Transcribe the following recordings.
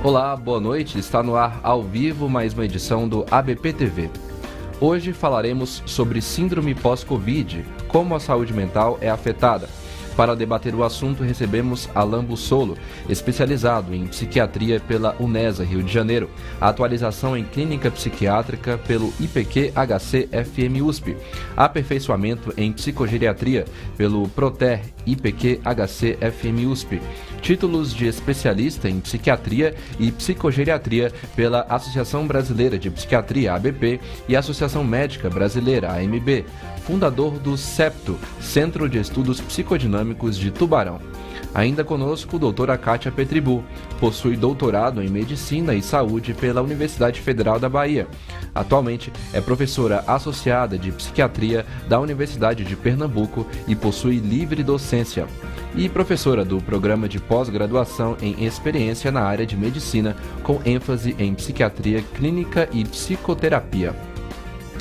Olá, boa noite. Está no ar ao vivo mais uma edição do ABP-TV. Hoje falaremos sobre síndrome pós-Covid, como a saúde mental é afetada. Para debater o assunto, recebemos Alain Bussolo, especializado em psiquiatria pela Unesa, Rio de Janeiro, atualização em clínica psiquiátrica pelo IPQ-HC-FM USP, aperfeiçoamento em psicogeriatria pelo Proter IPQ-HC-FM USP, títulos de especialista em psiquiatria e psicogeriatria pela Associação Brasileira de Psiquiatria, ABP, e Associação Médica Brasileira, AMB, fundador do CEPTO, Centro de Estudos Psicodinâmicos de Tubarão. Ainda conosco, doutora Kátia Petribu, possui doutorado em Medicina e Saúde pela Universidade Federal da Bahia. Atualmente é professora associada de Psiquiatria da Universidade de Pernambuco e possui livre docência. E professora do Programa de Pós-Graduação em Experiência na área de Medicina, com ênfase em Psiquiatria Clínica e Psicoterapia.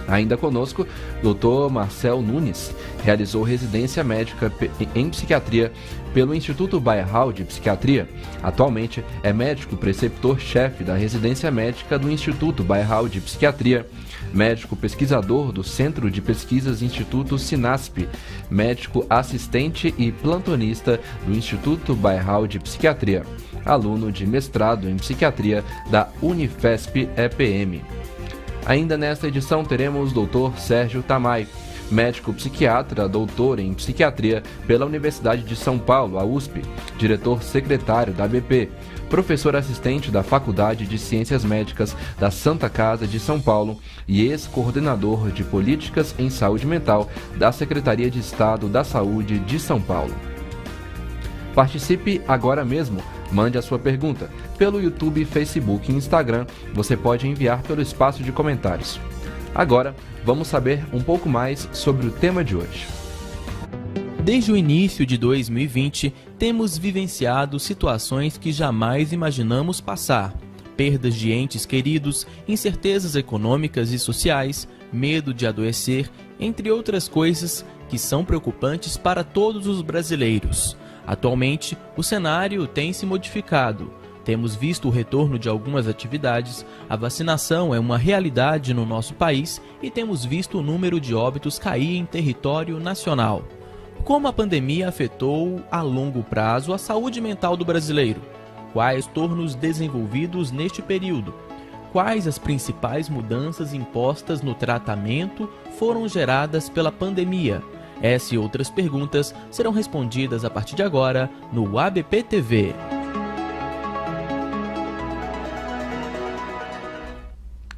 Ainda conosco, Dr. Marcel Nunes, realizou residência médica em psiquiatria pelo Instituto Bayerhall de Psiquiatria. Atualmente é médico preceptor-chefe da residência médica do Instituto Bayerhall de Psiquiatria, médico pesquisador do Centro de Pesquisas Instituto Sinasp, médico assistente e plantonista do Instituto Bayerhall de Psiquiatria, aluno de mestrado em psiquiatria da Unifesp-EPM. Ainda nesta edição teremos o Dr. Sérgio Tamay, médico psiquiatra, doutor em psiquiatria pela Universidade de São Paulo, a USP, diretor secretário da ABP, professor assistente da Faculdade de Ciências Médicas da Santa Casa de São Paulo e ex-coordenador de políticas em saúde mental da Secretaria de Estado da Saúde de São Paulo. Participe agora mesmo. Mande a sua pergunta. Pelo YouTube, Facebook e Instagram, você pode enviar pelo espaço de comentários. Agora, vamos saber um pouco mais sobre o tema de hoje. Desde o início de 2020, temos vivenciado situações que jamais imaginamos passar. Perdas de entes queridos, incertezas econômicas e sociais, medo de adoecer, entre outras coisas que são preocupantes para todos os brasileiros. Atualmente, o cenário tem se modificado. Temos visto o retorno de algumas atividades, a vacinação é uma realidade no nosso país e temos visto o número de óbitos cair em território nacional. Como a pandemia afetou a longo prazo a saúde mental do brasileiro? Quais tornos desenvolvidos neste período? Quais as principais mudanças impostas no tratamento foram geradas pela pandemia? Essa e outras perguntas serão respondidas a partir de agora no ABP-TV.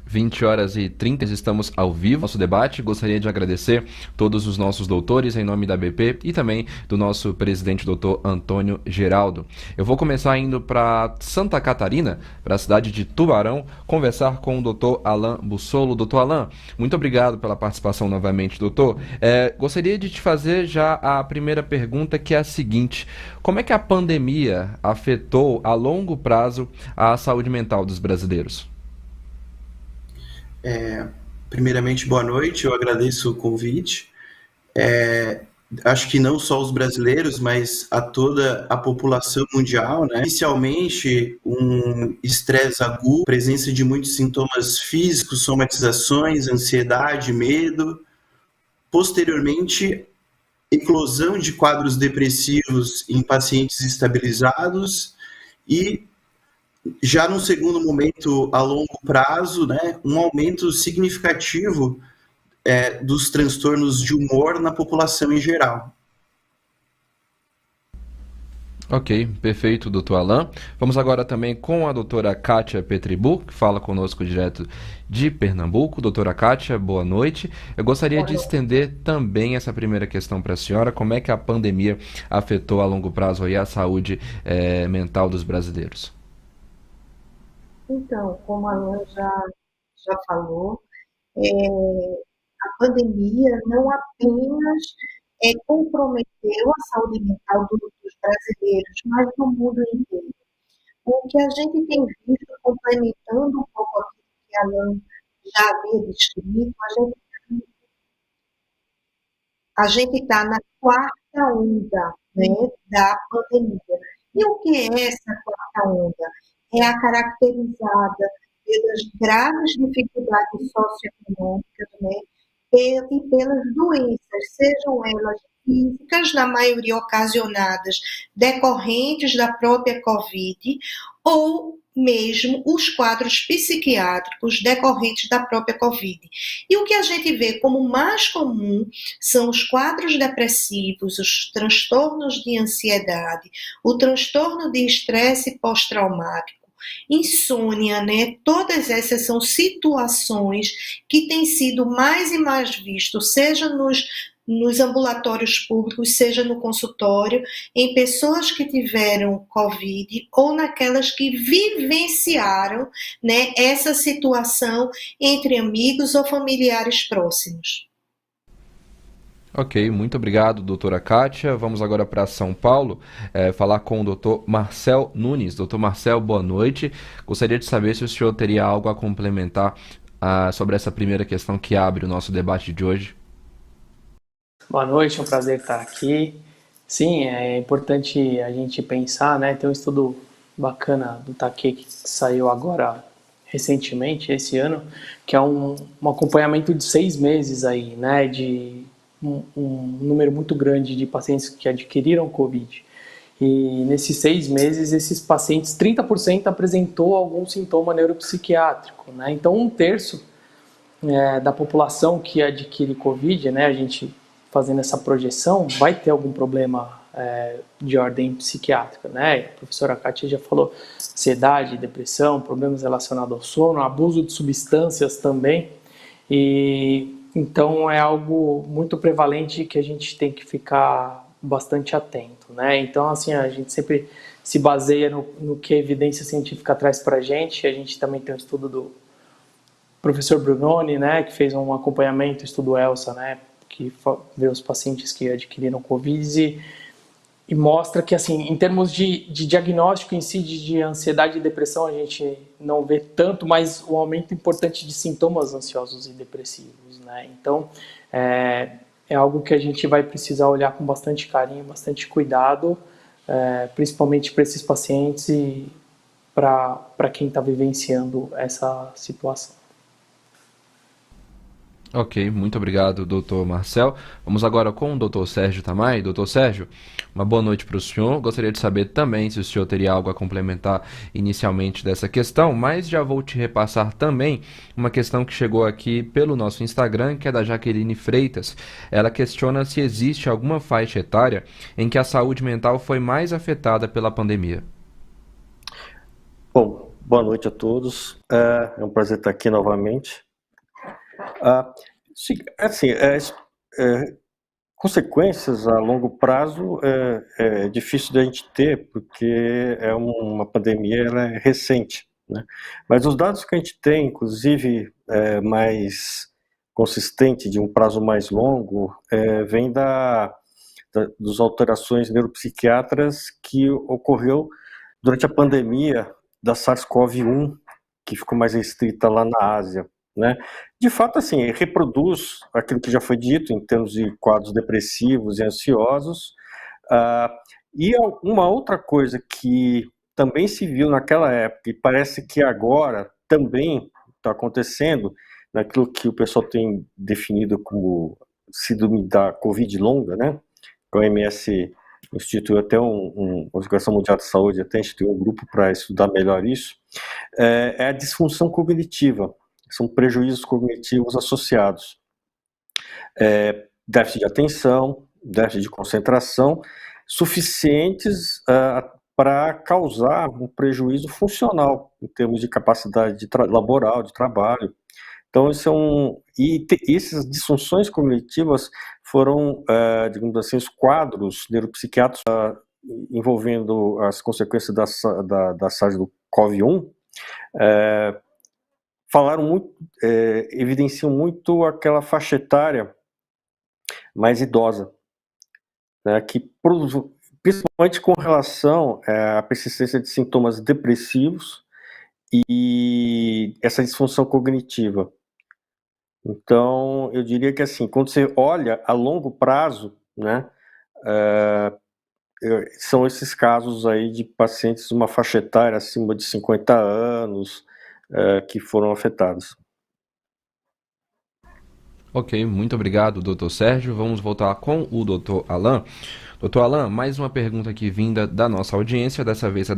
20h30, estamos ao vivo nosso debate. Gostaria de agradecer todos os nossos doutores em nome da ABP e também do nosso presidente, doutor Antônio Geraldo. Eu vou começar indo para Santa Catarina, para a cidade de Tubarão, conversar com o doutor Alain Bussolo. Doutor Alain, muito obrigado pela participação novamente, doutor. Gostaria de te fazer já a primeira pergunta, que é a seguinte: como é que a pandemia afetou a longo prazo a saúde mental dos brasileiros? Primeiramente, boa noite, eu agradeço o convite. Acho que não só os brasileiros, mas a toda a população mundial, né? Inicialmente, um estresse agudo, presença de muitos sintomas físicos, somatizações, ansiedade, medo. Posteriormente, eclosão de quadros depressivos em pacientes estabilizados e já no segundo momento, a longo prazo, né, um aumento significativo dos transtornos de humor na população em geral. Ok, perfeito, doutor Alain. Vamos agora também com a doutora Kátia Petribu, que fala conosco direto de Pernambuco. Doutora Kátia, boa noite. Eu gostaria de estender também essa primeira questão para a senhora: como é que a pandemia afetou a longo prazo aí a saúde mental dos brasileiros? Então, como a Alain já falou, a pandemia não apenas comprometeu a saúde mental dos brasileiros, mas do mundo inteiro. O que a gente tem visto, complementando um pouco aquilo que a Alain já havia descrito, a gente está na quarta onda, né, da pandemia. E o que é essa quarta onda? é a caracterizada pelas graves dificuldades socioeconômicas, né, e pelas doenças, sejam elas físicas, na maioria ocasionadas decorrentes da própria Covid, ou mesmo os quadros psiquiátricos decorrentes da própria Covid. E o que a gente vê como mais comum são os quadros depressivos, os transtornos de ansiedade, o transtorno de estresse pós-traumático, insônia, né? Todas essas são situações que têm sido mais e mais vistos, seja nos ambulatórios públicos, seja no consultório, em pessoas que tiveram Covid ou naquelas que vivenciaram, né, essa situação entre amigos ou familiares próximos. Ok, muito obrigado, doutora Kátia. Vamos agora para São Paulo, falar com o doutor Marcel Nunes. Doutor Marcel, boa noite. Gostaria de saber se o senhor teria algo a complementar sobre essa primeira questão que abre o nosso debate de hoje. Boa noite, é um prazer estar aqui. Sim, é importante a gente pensar, né? Tem um estudo bacana do Takei que saiu agora recentemente, esse ano, que é um acompanhamento de 6 meses aí, né? De um número muito grande de pacientes que adquiriram Covid. E nesses 6 meses, esses pacientes, 30% apresentou algum sintoma neuropsiquiátrico, né? Então, 1/3 da população que adquire Covid, né? A gente fazendo essa projeção, vai ter algum problema de ordem psiquiátrica, né? A professora Kátia já falou ansiedade, depressão, problemas relacionados ao sono, abuso de substâncias também. E então é algo muito prevalente que a gente tem que ficar bastante atento, né? Então, assim, a gente sempre se baseia no que a evidência científica traz para a gente também tem um estudo do professor Brunoni, né, que fez um acompanhamento, estudo ELSA, né, que vê os pacientes que adquiriram Covid e mostra que, assim, em termos de diagnóstico em si, de ansiedade e depressão, a gente não vê tanto, mas um aumento importante de sintomas ansiosos e depressivos, né? Então, é algo que a gente vai precisar olhar com bastante carinho, bastante cuidado, principalmente para esses pacientes e para quem está vivenciando essa situação. Ok, muito obrigado, doutor Marcel. Vamos agora com o doutor Sérgio Tamay. Doutor Sérgio, uma boa noite para o senhor. Gostaria de saber também se o senhor teria algo a complementar inicialmente dessa questão, mas já vou te repassar também uma questão que chegou aqui pelo nosso Instagram, que é da Jaqueline Freitas. Ela questiona se existe alguma faixa etária em que a saúde mental foi mais afetada pela pandemia. Bom, boa noite a todos. É um prazer estar aqui novamente. Assim, consequências a longo prazo é difícil de a gente ter, porque é uma pandemia, ela é recente, né? Mas os dados que a gente tem, inclusive mais consistente, de um prazo mais longo, vem das alterações neuropsiquiátricas que ocorreu durante a pandemia da SARS-CoV-1, que ficou mais restrita lá na Ásia, né? De fato, assim, reproduz aquilo que já foi dito em termos de quadros depressivos e ansiosos. E uma outra coisa que também se viu naquela época e parece que agora também está acontecendo, naquilo que o pessoal tem definido como síndrome da Covid longa, né? A OMS instituiu até a Organização Mundial de Saúde até instituiu um grupo para estudar melhor isso, é a disfunção cognitiva. São prejuízos cognitivos associados. Déficit de atenção, déficit de concentração, suficientes para causar um prejuízo funcional, em termos de capacidade laboral, de trabalho. Então, essas disfunções cognitivas foram, digamos assim, os quadros neuropsiquiátricos envolvendo as consequências da SARS-CoV-1, falaram muito, evidenciam muito aquela faixa etária mais idosa, né, que principalmente com relação à persistência de sintomas depressivos e essa disfunção cognitiva. Então, eu diria que, assim, quando você olha a longo prazo, né, são esses casos aí de pacientes de uma faixa etária acima de 50 anos que foram afetados. Ok, muito obrigado, doutor Sérgio. Vamos voltar com o doutor Alain. Doutor Alain, mais uma pergunta aqui vinda da nossa audiência, dessa vez é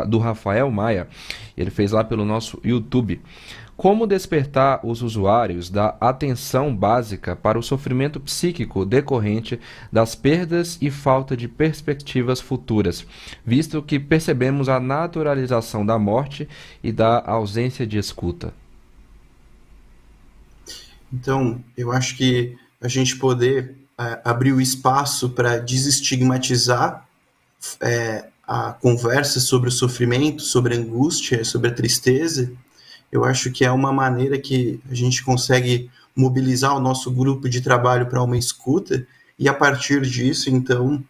do Rafael Maia. Ele fez lá pelo nosso YouTube. Como despertar os usuários da atenção básica para o sofrimento psíquico decorrente das perdas e falta de perspectivas futuras, visto que percebemos a naturalização da morte e da ausência de escuta? Então, eu acho que a gente poder abrir o espaço para desestigmatizar a conversa sobre o sofrimento, sobre a angústia, sobre a tristeza, eu acho que é uma maneira que a gente consegue mobilizar o nosso grupo de trabalho para uma escuta e, a partir disso, então,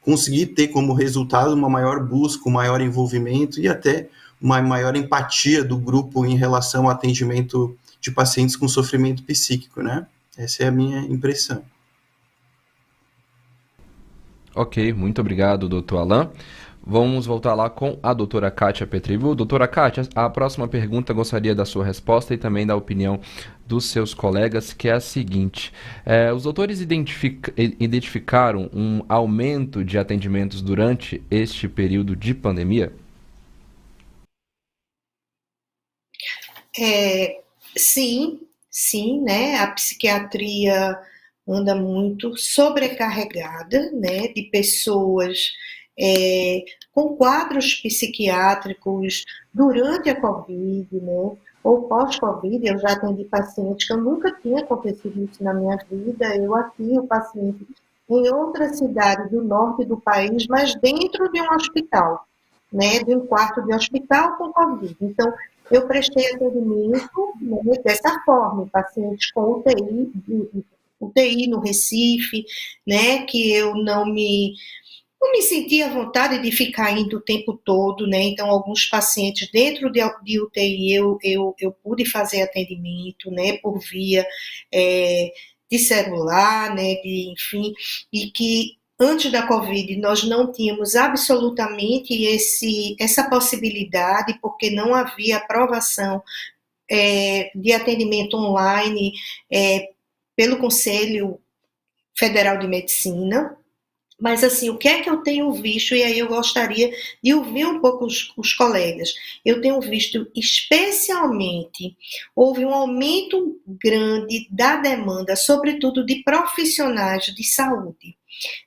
conseguir ter como resultado uma maior busca, um maior envolvimento e até uma maior empatia do grupo em relação ao atendimento de pacientes com sofrimento psíquico, né? Essa é a minha impressão. Ok, muito obrigado, doutor Alain. Vamos voltar lá com a doutora Kátia Petribu. Doutora Kátia, a próxima pergunta gostaria da sua resposta e também da opinião dos seus colegas, que é a seguinte. Os doutores identificaram um aumento de atendimentos durante este período de pandemia? Sim, né? A psiquiatria anda muito sobrecarregada, né? De pessoas com quadros psiquiátricos durante a Covid, né? Ou pós-Covid. Eu já atendi pacientes que eu nunca tinha acontecido isso na minha vida. Eu aqui, o paciente em outra cidade do norte do país, mas dentro de um hospital, né? De um quarto de hospital com Covid. Então, eu prestei atendimento, né, dessa forma, pacientes com UTI no Recife, né, que eu não me sentia à vontade de ficar indo o tempo todo, né, então alguns pacientes dentro de UTI eu pude fazer atendimento, né, por via de celular, né, enfim, e que antes da Covid, nós não tínhamos absolutamente essa possibilidade, porque não havia aprovação de atendimento online pelo Conselho Federal de Medicina. Mas, assim, o que é que eu tenho visto, e aí eu gostaria de ouvir um pouco os colegas. Eu tenho visto, especialmente, houve um aumento grande da demanda, sobretudo de profissionais de saúde,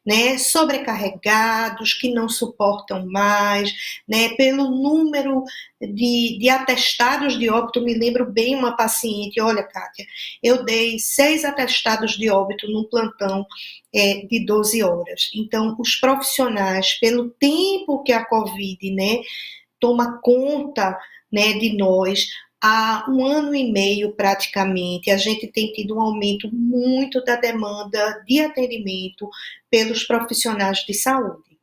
né, sobrecarregados, que não suportam mais, né, pelo número de atestados de óbito. Me lembro bem uma paciente, olha, Kátia, eu dei 6 atestados de óbito num plantão de 12 horas. Então, os profissionais, pelo tempo que a Covid, né, toma conta, né, de nós, há 1 ano e meio praticamente, a gente tem tido um aumento muito da demanda de atendimento pelos profissionais de saúde.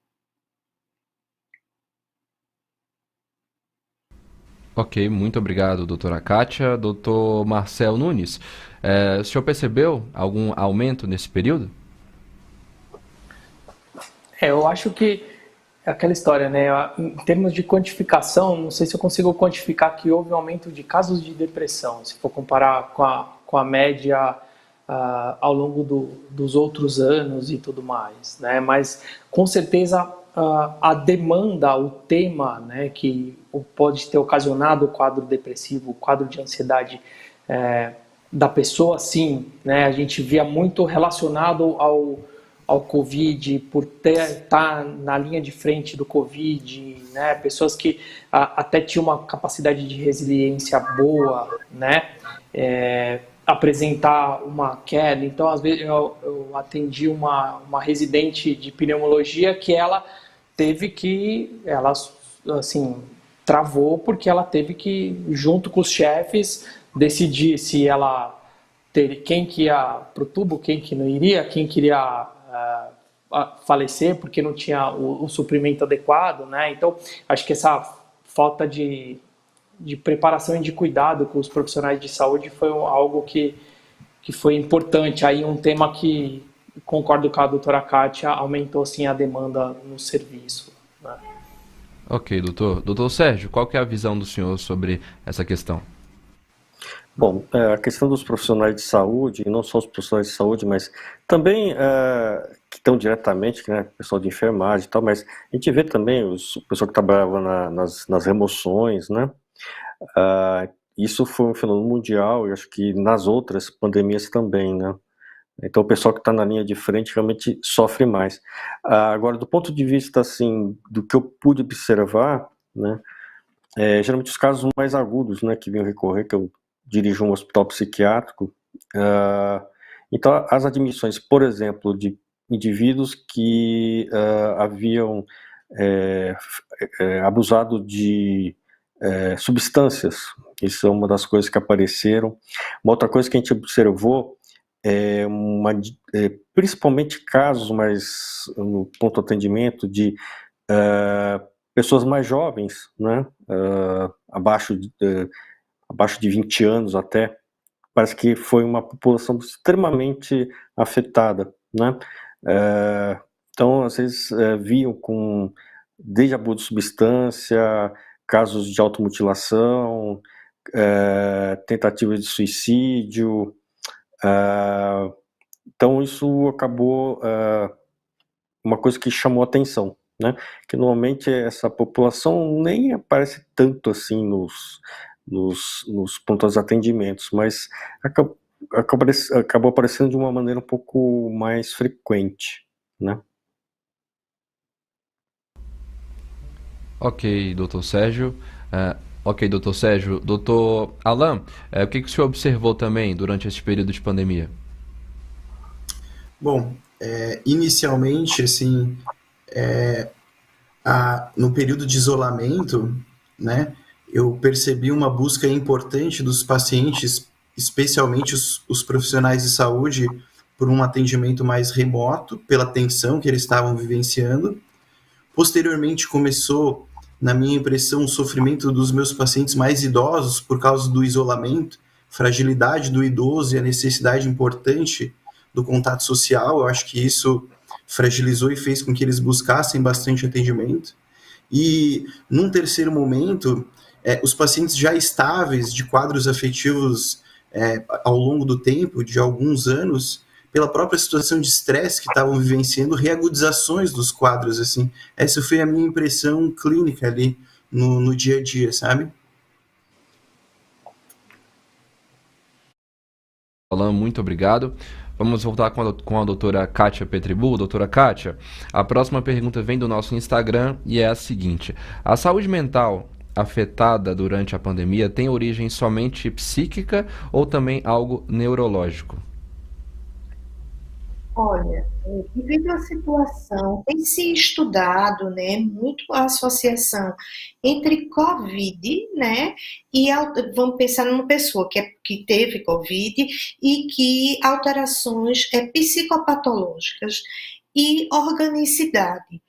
Ok, muito obrigado, doutora Kátia. Doutor Marcel Nunes, o senhor percebeu algum aumento nesse período? Eu acho que é aquela história, né? Em termos de quantificação, não sei se eu consigo quantificar que houve um aumento de casos de depressão, se for comparar com a média ao longo dos outros anos e tudo mais, né? Mas, com certeza, a demanda, o tema, né, que pode ter ocasionado o quadro depressivo, o quadro de ansiedade da pessoa, sim, né? A gente via muito relacionado ao Covid, por estar na linha de frente do Covid, né? Pessoas que até tinham uma capacidade de resiliência boa, né? Apresentar uma queda. Então, às vezes, eu atendi uma residente de pneumologia que ela assim, travou porque ela teve que, junto com os chefes, decidir se ela quem que ia para o tubo, quem que não iria, quem queria falecer porque não tinha o suprimento adequado, né? Então, acho que essa falta de preparação e de cuidado com os profissionais de saúde foi algo que foi importante. Aí um tema que concordo com a doutora Kátia, aumentou sim a demanda no serviço, né? Ok, doutor. Doutor Sérgio, qual que é a visão do senhor sobre essa questão? Bom, a questão dos profissionais de saúde, e não só os profissionais de saúde, mas também que estão diretamente, né, o pessoal de enfermagem e tal, mas a gente vê também o pessoal que trabalhava nas remoções, né? Isso foi um fenômeno mundial, e acho que nas outras pandemias também, né? Então o pessoal que está na linha de frente realmente sofre mais. Agora, do ponto de vista, assim, do que eu pude observar, né, geralmente os casos mais agudos, né, que vinham recorrer, que eu dirijo um hospital psiquiátrico, então as admissões, por exemplo, de indivíduos que haviam abusado de substâncias, isso é uma das coisas que apareceram. Uma outra coisa que a gente observou principalmente casos, mas no ponto de atendimento de pessoas mais jovens, né, abaixo de 20 anos até, parece que foi uma população extremamente afetada, né? Então, às vezes, viam desde abuso de substância, casos de automutilação, tentativas de suicídio. Então, isso acabou uma coisa que chamou atenção, né? Que normalmente essa população nem aparece tanto assim nos pontos de atendimentos, mas acabou aparecendo de uma maneira um pouco mais frequente, né? Ok, doutor Sérgio. Ok, doutor Sérgio. Doutor Alain, o que o senhor observou também durante esse período de pandemia? Bom, inicialmente, assim, no período de isolamento, né, eu percebi uma busca importante dos pacientes, especialmente os profissionais de saúde, por um atendimento mais remoto, pela tensão que eles estavam vivenciando. Posteriormente, começou, na minha impressão, o sofrimento dos meus pacientes mais idosos por causa do isolamento, fragilidade do idoso e a necessidade importante do contato social. Eu acho que isso fragilizou e fez com que eles buscassem bastante atendimento. E, num terceiro momento, os pacientes já estáveis de quadros afetivos ao longo do tempo, de alguns anos, pela própria situação de estresse que estavam vivenciando, reagudizações dos quadros, assim. Essa foi a minha impressão clínica ali no dia a dia, sabe? Alain, muito obrigado. Vamos voltar com a doutora Kátia Petribu. Doutora Kátia, a próxima pergunta vem do nosso Instagram e é a seguinte: a saúde mental afetada durante a pandemia tem origem somente psíquica ou também algo neurológico? Olha, devido à situação, tem se estudado, né, muito a associação entre Covid, né, e vamos pensar numa pessoa que teve Covid e que alterações psicopatológicas e organicidade.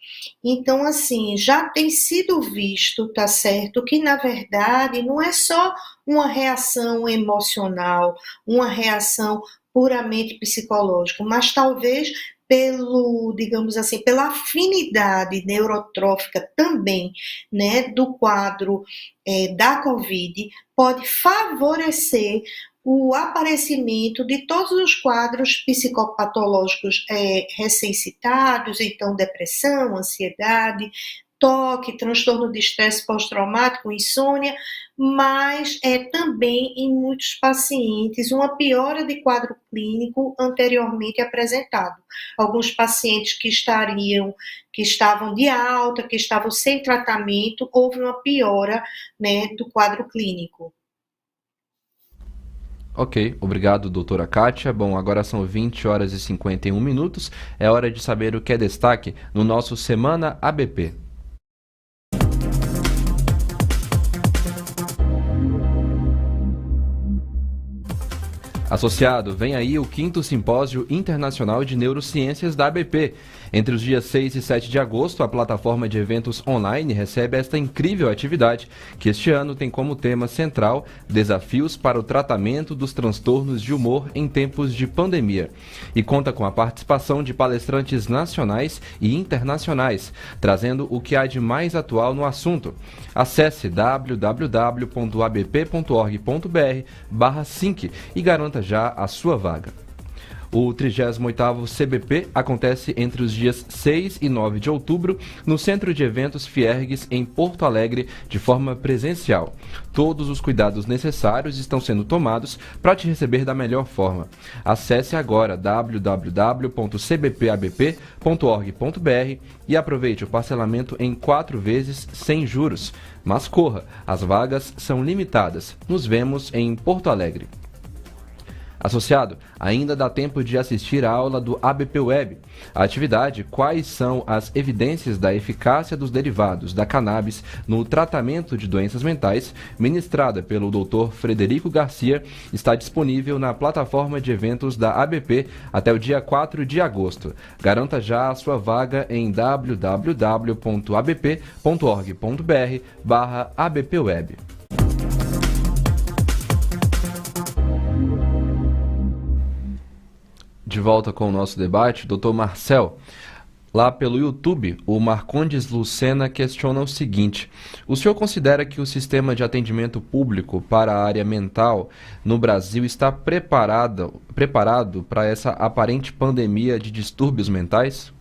Então, assim, já tem sido visto, tá certo, que na verdade não é só uma reação emocional, uma reação puramente psicológico, mas talvez digamos assim, pela afinidade neurotrófica também, né, do quadro da COVID, pode favorecer o aparecimento de todos os quadros psicopatológicos recém-citados, então depressão, ansiedade, toque, transtorno de estresse pós-traumático, insônia, mas também em muitos pacientes uma piora de quadro clínico anteriormente apresentado. Alguns pacientes que estavam de alta, que estavam sem tratamento, houve uma piora, né, do quadro clínico. Ok, obrigado, doutora Kátia. Bom, agora são 20 horas e 51 minutos. É hora de saber o que é destaque no nosso Semana ABP. Associado, vem aí o 5º Simpósio Internacional de Neurociências da ABP. Entre os dias 6 e 7 de agosto, a plataforma de eventos online recebe esta incrível atividade, que este ano tem como tema central desafios para o tratamento dos transtornos de humor em tempos de pandemia, e conta com a participação de palestrantes nacionais e internacionais, trazendo o que há de mais atual no assunto. Acesse www.aBP.org.br/sync e garanta já a sua vaga. O 38º CBP acontece entre os dias 6 e 9 de outubro no Centro de Eventos Fiergues, em Porto Alegre, de forma presencial. Todos os cuidados necessários estão sendo tomados para te receber da melhor forma. Acesse agora www.cbpabp.org.br e aproveite o parcelamento em 4 vezes sem juros. Mas corra, as vagas são limitadas. Nos vemos em Porto Alegre. Associado, ainda dá tempo de assistir a aula do ABP Web. A atividade Quais são as evidências da eficácia dos derivados da cannabis no tratamento de doenças mentais, ministrada pelo Dr. Frederico Garcia, está disponível na plataforma de eventos da ABP até o dia 4 de agosto. Garanta já a sua vaga em www.abp.org.br/ABPWeb. De volta com o nosso debate, Dr. Marcel. Lá pelo YouTube, o Marcondes Lucena questiona o seguinte: o senhor considera que o sistema de atendimento público para a área mental no Brasil está preparado para essa aparente pandemia de distúrbios mentais?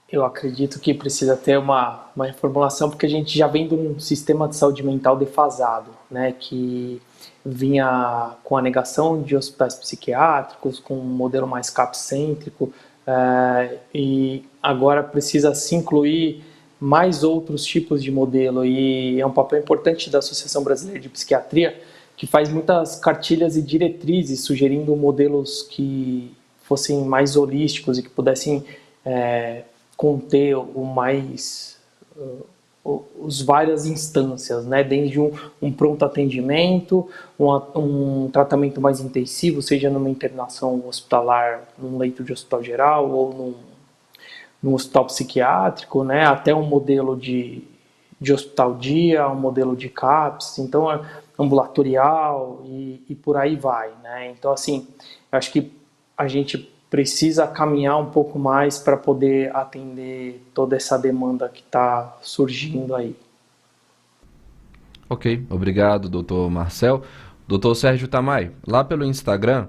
Eu acredito que precisa ter uma reformulação, porque a gente já vem de um sistema de saúde mental defasado, né, que vinha com a negação de hospitais psiquiátricos, com um modelo mais capcêntrico, e agora precisa se incluir mais outros tipos de modelo, e é um papel importante da Associação Brasileira de Psiquiatria, que faz muitas cartilhas e diretrizes sugerindo modelos que fossem mais holísticos e que pudessem conter os várias instâncias, né? Desde um pronto atendimento, um tratamento mais intensivo, seja numa internação hospitalar, num leito de hospital geral ou num hospital psiquiátrico, né? Até um modelo de hospital dia, um modelo de CAPS, então ambulatorial e por aí vai, né? Então, assim, eu acho que a gente precisa caminhar um pouco mais para poder atender toda essa demanda que está surgindo aí. Ok, obrigado, doutor Marcel. Doutor Sérgio Tamay, lá pelo Instagram,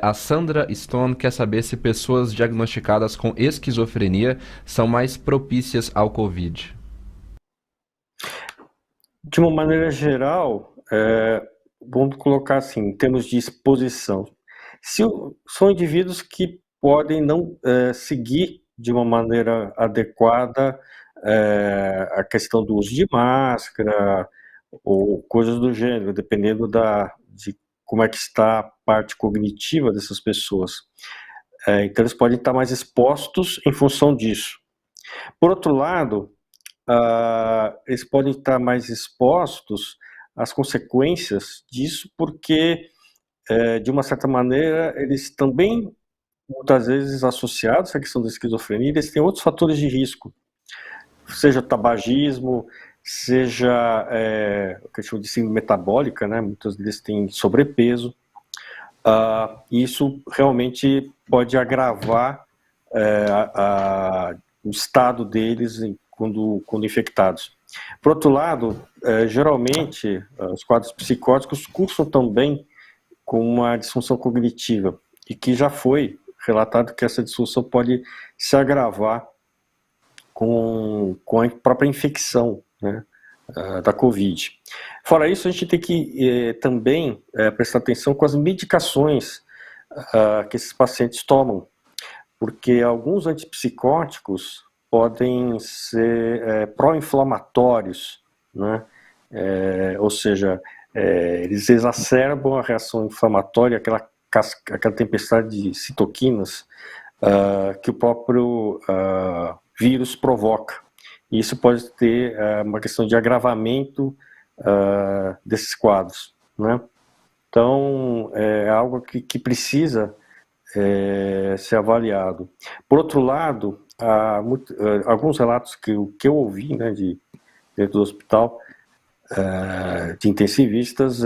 a Sandra Stone quer saber se pessoas diagnosticadas com esquizofrenia são mais propícias ao Covid. De uma maneira geral, vamos colocar assim, em termos de exposição. São indivíduos que podem não seguir de uma maneira adequada a questão do uso de máscara ou coisas do gênero, dependendo de como é que está a parte cognitiva dessas pessoas. Então eles podem estar mais expostos em função disso. Por outro lado, eles podem estar mais expostos às consequências disso, porque de uma certa maneira, eles também, muitas vezes associados à questão da esquizofrenia, eles têm outros fatores de risco, seja tabagismo, seja o que eu chamo de síndrome metabólica, né? Muitos deles têm sobrepeso, e isso realmente pode agravar o estado deles quando infectados. Por outro lado, geralmente, os quadros psicóticos cursam também com uma disfunção cognitiva, e que já foi relatado que essa disfunção pode se agravar com a própria infecção, né, da Covid. Fora isso, a gente tem que também prestar atenção com as medicações que esses pacientes tomam, porque alguns antipsicóticos podem ser pró-inflamatórios, né, ou seja, eles exacerbam a reação inflamatória, aquela tempestade de citoquinas que o próprio vírus provoca. E isso pode ter uma questão de agravamento desses quadros, né? Então, é algo que precisa ser avaliado. Por outro lado, há alguns relatos que eu ouvi, né, dentro do hospital, de intensivistas,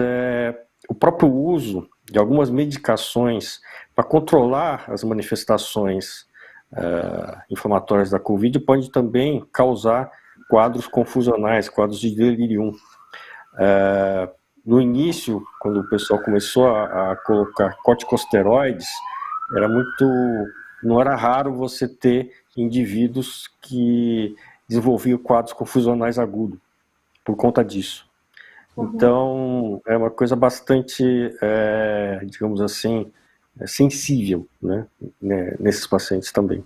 o próprio uso de algumas medicações para controlar as manifestações inflamatórias da Covid pode também causar quadros confusionais, quadros de delirium. No início, quando o pessoal começou a colocar corticosteroides, não era raro você ter indivíduos que desenvolviam quadros confusionais agudos por conta disso. Então, é uma coisa bastante, digamos assim, sensível, né, nesses pacientes também.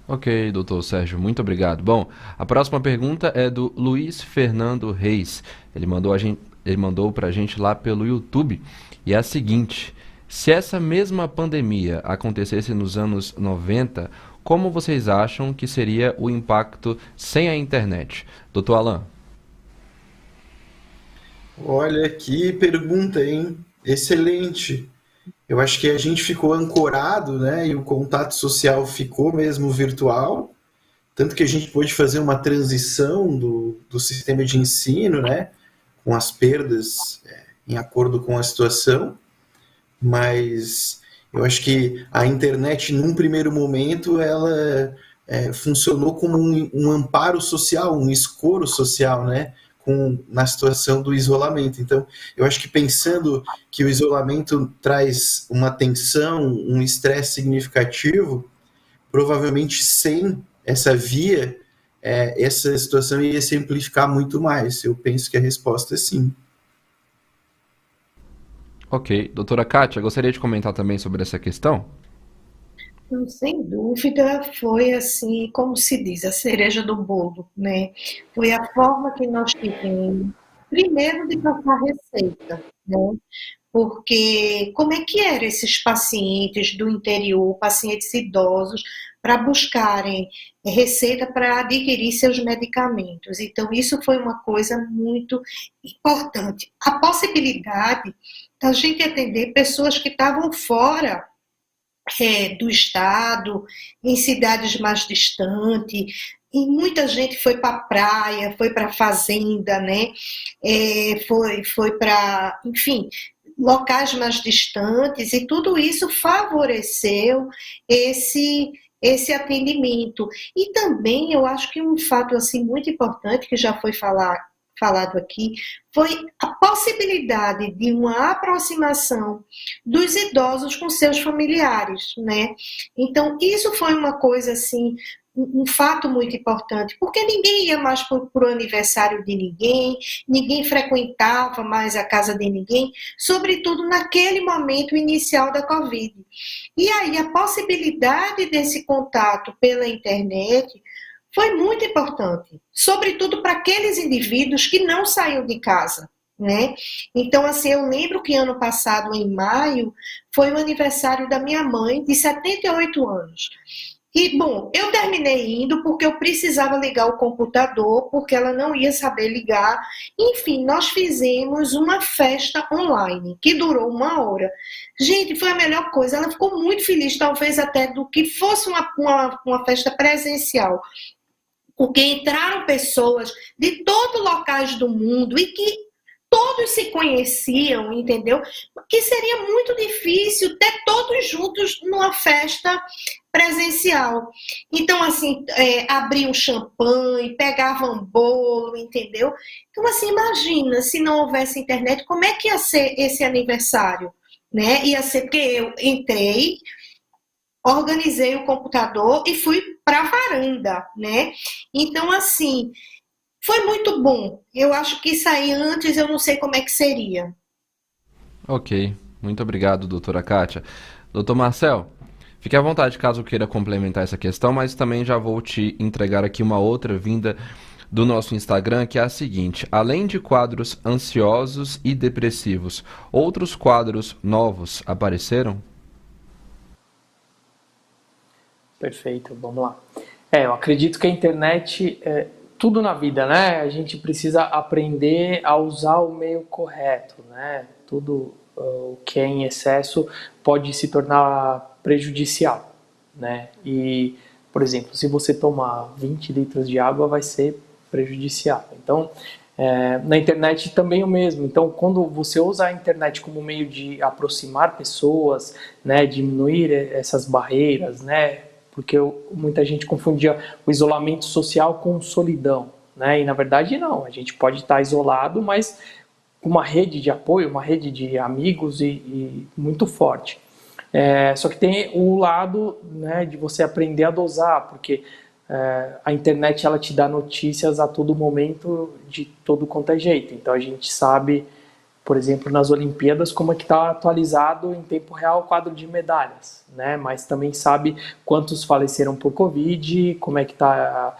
Ok, doutor Sérgio, muito obrigado. Bom, a próxima pergunta é do Luiz Fernando Reis. Ele mandou para a gente lá pelo YouTube e é a seguinte: se essa mesma pandemia acontecesse nos anos 90, como vocês acham que seria o impacto sem a internet? Doutor Alan. Olha, que pergunta, hein? Excelente. Eu acho que a gente ficou ancorado, né? E o contato social ficou mesmo virtual. Tanto que a gente pôde fazer uma transição do sistema de ensino, né? Com as perdas em acordo com a situação. Mas eu acho que a internet, num primeiro momento, ela funcionou como um amparo social, um escoro social, né? Na situação do isolamento. Então, eu acho que pensando que o isolamento traz uma tensão, um estresse significativo, provavelmente sem essa via, essa situação ia se amplificar muito mais. Eu penso que a resposta é sim. Ok. Doutora Kátia, gostaria de comentar também sobre essa questão? Sem dúvida, foi assim, como se diz, a cereja do bolo, né? Foi a forma que nós tivemos, primeiro, de passar receita, né? Porque como é que eram esses pacientes do interior, pacientes idosos, para buscarem receita para adquirir seus medicamentos? Então, isso foi uma coisa muito importante. A possibilidade da gente atender pessoas que estavam fora do estado, em cidades mais distantes, e muita gente foi para a praia, foi para a fazenda, né? Foi para, enfim, locais mais distantes, e tudo isso favoreceu esse atendimento. E também eu acho que um fato assim muito importante que já foi falado aqui foi a possibilidade de uma aproximação dos idosos com seus familiares, né? Então, isso foi uma coisa assim, um fato muito importante, porque ninguém ia mais para o aniversário de ninguém frequentava mais a casa de ninguém, sobretudo naquele momento inicial da Covid. E aí a possibilidade desse contato pela internet foi muito importante, sobretudo para aqueles indivíduos que não saíam de casa, né? Então, assim, eu lembro que ano passado, em maio, foi o aniversário da minha mãe, de 78 anos. E, bom, eu terminei indo porque eu precisava ligar o computador, porque ela não ia saber ligar. Enfim, nós fizemos uma festa online, que durou 1 hora. Gente, foi a melhor coisa. Ela ficou muito feliz, talvez até do que fosse uma festa presencial, porque entraram pessoas de todos os locais do mundo e que todos se conheciam, entendeu? Que seria muito difícil ter todos juntos numa festa presencial. Então, assim, abriam champanhe, pegavam bolo, entendeu? Então, assim, imagina, se não houvesse internet, como é que ia ser esse aniversário? Né? Ia ser porque eu entrei, organizei o computador e fui para a varanda, né? Então, assim, foi muito bom. Eu acho que isso aí antes eu não sei como é que seria. Ok, muito obrigado, doutora Kátia. Doutor Marcel, fique à vontade caso queira complementar essa questão, mas também já vou te entregar aqui uma outra vinda do nosso Instagram, que é a seguinte: além de quadros ansiosos e depressivos, outros quadros novos apareceram? Perfeito, vamos lá. Eu acredito que a internet tudo na vida, né? A gente precisa aprender a usar o meio correto, né? Tudo o que é em excesso pode se tornar prejudicial, né? E, por exemplo, se você tomar 20 litros de água, vai ser prejudicial. Então, na internet também é o mesmo. Então, quando você usa a internet como meio de aproximar pessoas, né, diminuir essas barreiras, né, porque muita gente confundia o isolamento social com solidão, né, e na verdade não, a gente pode estar isolado, mas com uma rede de apoio, uma rede de amigos e muito forte. Só que tem o lado, né, de você aprender a dosar, porque a internet ela te dá notícias a todo momento de todo quanto é jeito. Então a gente sabe, por exemplo, nas Olimpíadas como é que está atualizado em tempo real o quadro de medalhas, né? Mas também sabe quantos faleceram por Covid, como é que está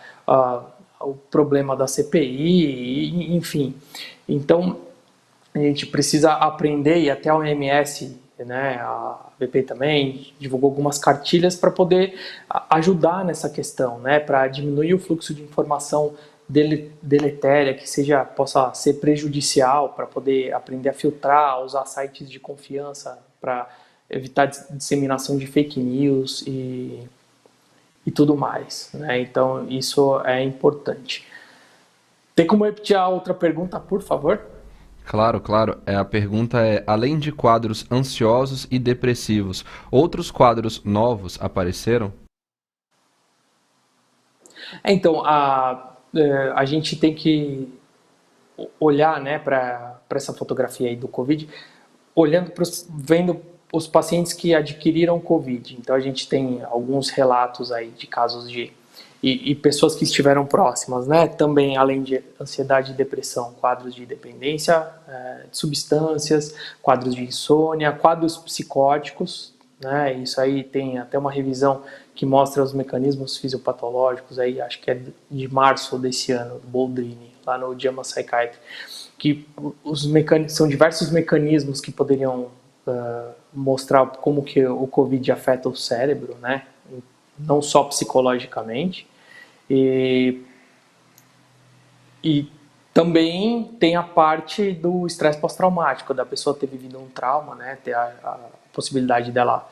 o problema da CPI, enfim. Então a gente precisa aprender, e até a OMS, né, a BP também divulgou algumas cartilhas para poder ajudar nessa questão, né, para diminuir o fluxo de informação deletéria que possa ser prejudicial, para poder aprender a filtrar, usar sites de confiança para evitar disseminação de fake news e tudo mais, né? Então isso é importante. Tem como repetir a outra pergunta, por favor? Claro, claro. A pergunta é: além de quadros ansiosos e depressivos, outros quadros novos apareceram? Então, a gente tem que olhar, né, para essa fotografia aí do Covid, vendo os pacientes que adquiriram Covid. Então, a gente tem alguns relatos aí de casos e pessoas que estiveram próximas, né? Também, além de ansiedade e depressão, quadros de dependência de substâncias, quadros de insônia, quadros psicóticos, né? Isso aí tem até uma revisão que mostra os mecanismos fisiopatológicos, aí acho que é de março desse ano, do Boldrini, lá no JAMA Psychiatry, que são diversos mecanismos que poderiam mostrar como que o Covid afeta o cérebro, né? Não só psicologicamente, e também tem a parte do estresse pós-traumático, da pessoa ter vivido um trauma, né, ter a possibilidade dela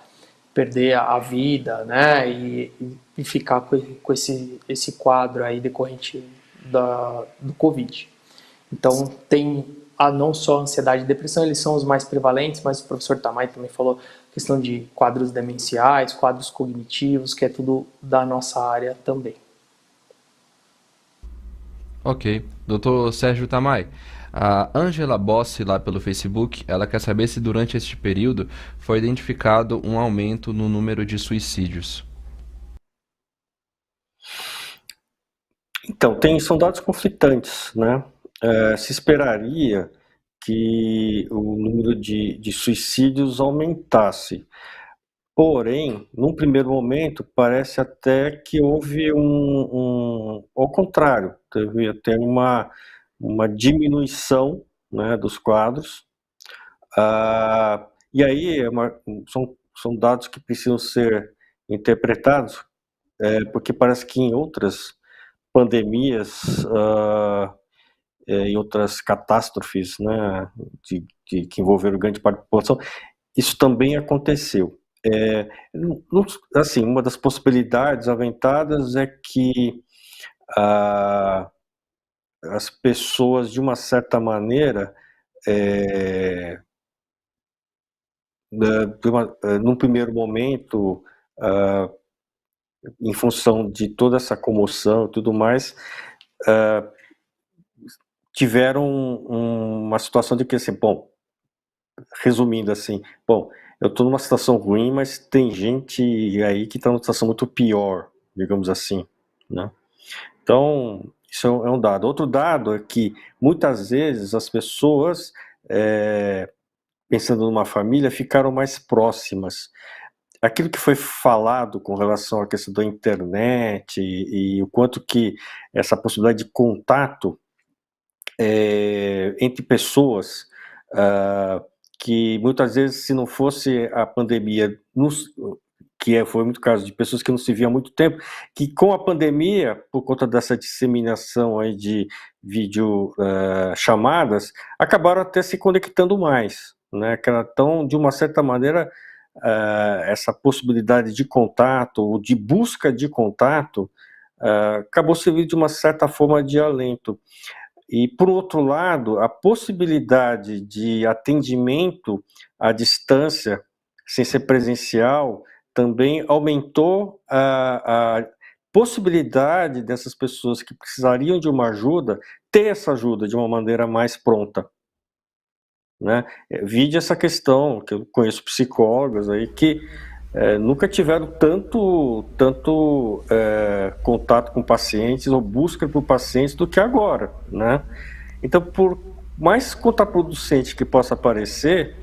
perder a vida, né, e ficar com esse quadro aí decorrente do Covid. Então tem não só ansiedade e depressão, eles são os mais prevalentes, mas o professor Tamay também falou questão de quadros demenciais, quadros cognitivos, que é tudo da nossa área também. Ok. Doutor Sérgio Tamay, a Angela Bossi, lá pelo Facebook, ela quer saber se durante este período foi identificado um aumento no número de suicídios. Então, são dados conflitantes, né? Se esperaria que o número de suicídios aumentasse. Porém, num primeiro momento, parece até que houve ao contrário, teve até uma diminuição, né, dos quadros. E aí são dados que precisam ser interpretados, porque parece que em outras pandemias, em outras catástrofes, né, que envolveram grande parte da população, isso também aconteceu. Assim, uma das possibilidades aventadas é que as pessoas, de uma certa maneira, num primeiro momento, em função de toda essa comoção e tudo mais, tiveram uma situação de que, assim, bom, resumindo assim, bom, eu estou numa situação ruim, mas tem gente aí que está numa situação muito pior, digamos assim, né? Então, isso é um dado. Outro dado é que, muitas vezes, as pessoas, pensando numa família, ficaram mais próximas. Aquilo que foi falado com relação à questão da internet e o quanto que essa possibilidade de contato entre pessoas, que muitas vezes, se não fosse a pandemia, foi muito caso de pessoas que não se viam há muito tempo, que com a pandemia, por conta dessa disseminação aí de vídeo chamadas, acabaram até se conectando mais, né, que ela tão, de uma certa maneira, essa possibilidade de contato, ou de busca de contato, acabou servindo de uma certa forma de alento. E, por outro lado, a possibilidade de atendimento à distância, sem ser presencial, também aumentou a possibilidade dessas pessoas que precisariam de uma ajuda, ter essa ajuda de uma maneira mais pronta. Né? Vide essa questão, que eu conheço psicólogos aí que nunca tiveram tanto contato com pacientes ou busca por pacientes do que agora, né? Então, por mais contraproducente que possa parecer,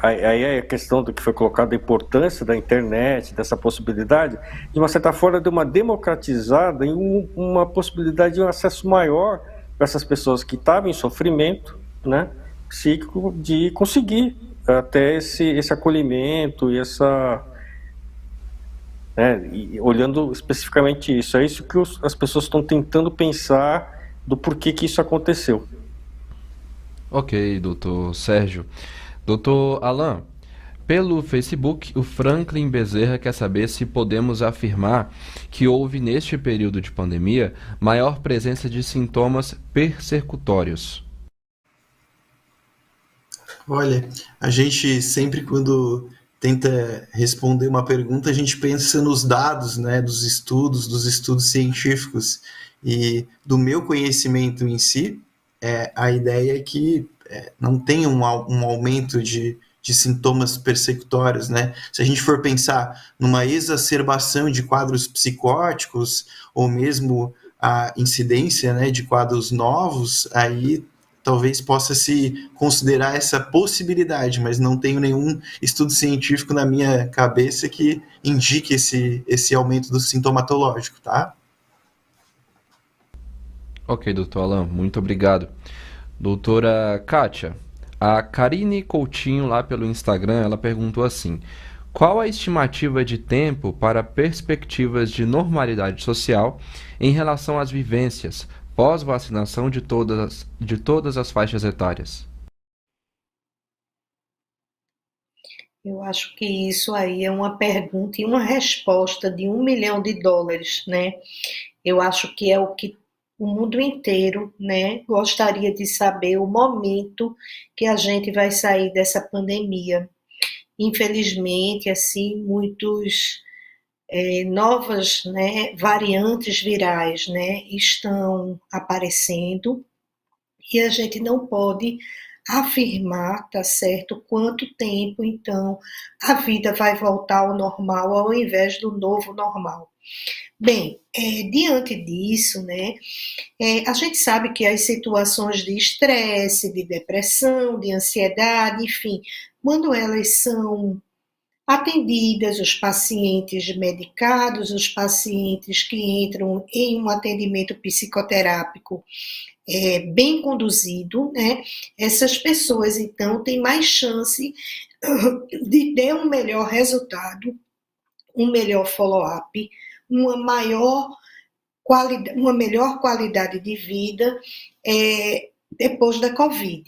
aí é a questão do que foi colocado, a importância da internet, dessa possibilidade, de uma certa forma, de uma democratizada em uma possibilidade de um acesso maior para essas pessoas que estavam em sofrimento, né, psíquico, de conseguir até esse acolhimento e essa... e olhando especificamente isso, é isso que as pessoas estão tentando pensar do porquê que isso aconteceu. Ok, doutor Sérgio. Doutor Alain, pelo Facebook, o Franklin Bezerra quer saber se podemos afirmar que houve, neste período de pandemia, maior presença de sintomas persecutórios. Olha, a gente sempre, quando tenta responder uma pergunta, a gente pensa nos dados, né, dos estudos científicos. E do meu conhecimento em si, a ideia é que não tem um aumento de sintomas persecutórios, né? Se a gente for pensar numa exacerbação de quadros psicóticos, ou mesmo a incidência, né, de quadros novos, aí talvez possa se considerar essa possibilidade, mas não tenho nenhum estudo científico na minha cabeça que indique esse aumento do sintomatológico, tá? Ok, doutor Alain, muito obrigado. Doutora Kátia, a Karine Coutinho lá pelo Instagram, ela perguntou assim: qual a estimativa de tempo para perspectivas de normalidade social em relação às vivências pós-vacinação de todas as faixas etárias? Eu acho que isso aí é uma pergunta e uma resposta de $1 milhão, né? Eu acho que é o que o mundo inteiro, né, gostaria de saber o momento que a gente vai sair dessa pandemia. Infelizmente, assim, muitos novas, né, variantes virais, né, estão aparecendo e a gente não pode afirmar, tá certo, quanto tempo, então, a vida vai voltar ao normal ao invés do novo normal. Bem, diante disso, né, a gente sabe que as situações de estresse, de depressão, de ansiedade, enfim, quando elas são atendidas, os pacientes medicados, os pacientes que entram em um atendimento psicoterápico bem conduzido, né, essas pessoas, então, têm mais chance de ter um melhor resultado, um melhor follow-up, uma melhor qualidade de vida depois da Covid.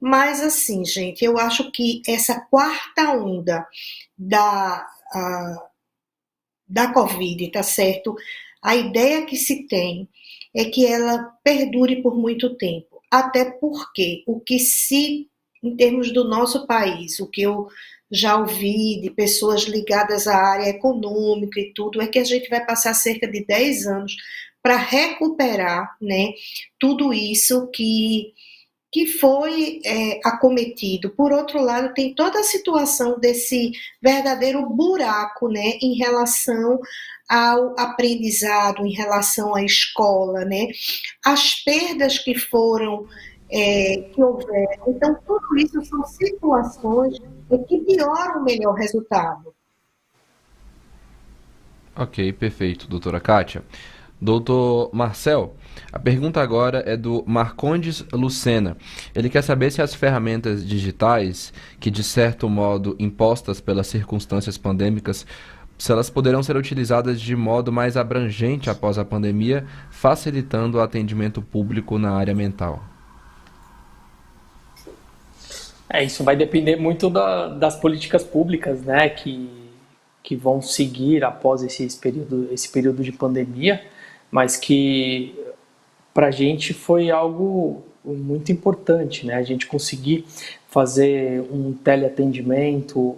Mas, assim, gente, eu acho que essa quarta onda da Covid, tá certo? A ideia que se tem é que ela perdure por muito tempo, até porque em termos do nosso país, o que eu já ouvi de pessoas ligadas à área econômica e tudo, é que a gente vai passar cerca de 10 anos para recuperar, né, tudo isso que foi acometido. Por outro lado, tem toda a situação desse verdadeiro buraco, né, em relação ao aprendizado, em relação à escola, né, as perdas que foram, que houveram. Então, tudo isso são situações que pioram o melhor resultado. Ok, perfeito, doutora Kátia. Doutor Marcel, a pergunta agora é do Marcondes Lucena. Ele quer saber se as ferramentas digitais, que de certo modo impostas pelas circunstâncias pandêmicas, se elas poderão ser utilizadas de modo mais abrangente após a pandemia, facilitando o atendimento público na área mental. Isso vai depender muito das políticas públicas, né, que vão seguir após esse período de pandemia, mas que para a gente foi algo muito importante, né, a gente conseguir fazer um teleatendimento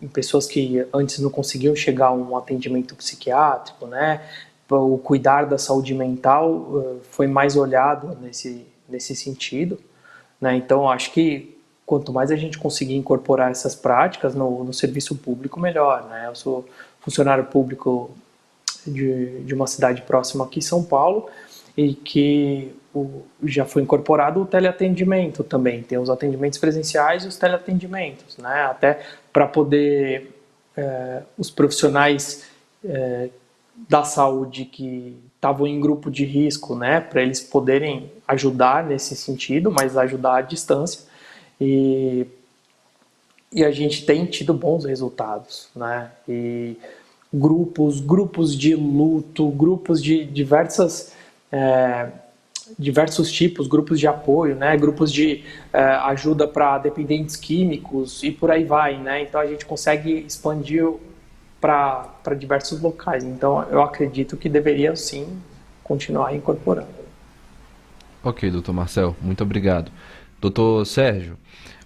em pessoas que antes não conseguiam chegar a um atendimento psiquiátrico, né, o cuidar da saúde mental foi mais olhado nesse sentido, né, então acho que quanto mais a gente conseguir incorporar essas práticas no serviço público, melhor, né? Eu sou funcionário público de uma cidade próxima aqui, São Paulo, e que já foi incorporado o teleatendimento também. Tem os atendimentos presenciais e os teleatendimentos, né? Até para poder os profissionais da saúde que estavam em grupo de risco, né? Para eles poderem ajudar nesse sentido, mas ajudar à distância. E a gente tem tido bons resultados, né? E grupos de luto, grupos de diversos tipos, grupos de apoio, né? Grupos de ajuda para dependentes químicos e por aí vai, né? Então a gente consegue expandir para diversos locais. Então eu acredito que deveria sim continuar incorporando. Ok, doutor Marcel, muito obrigado. Doutor Sérgio,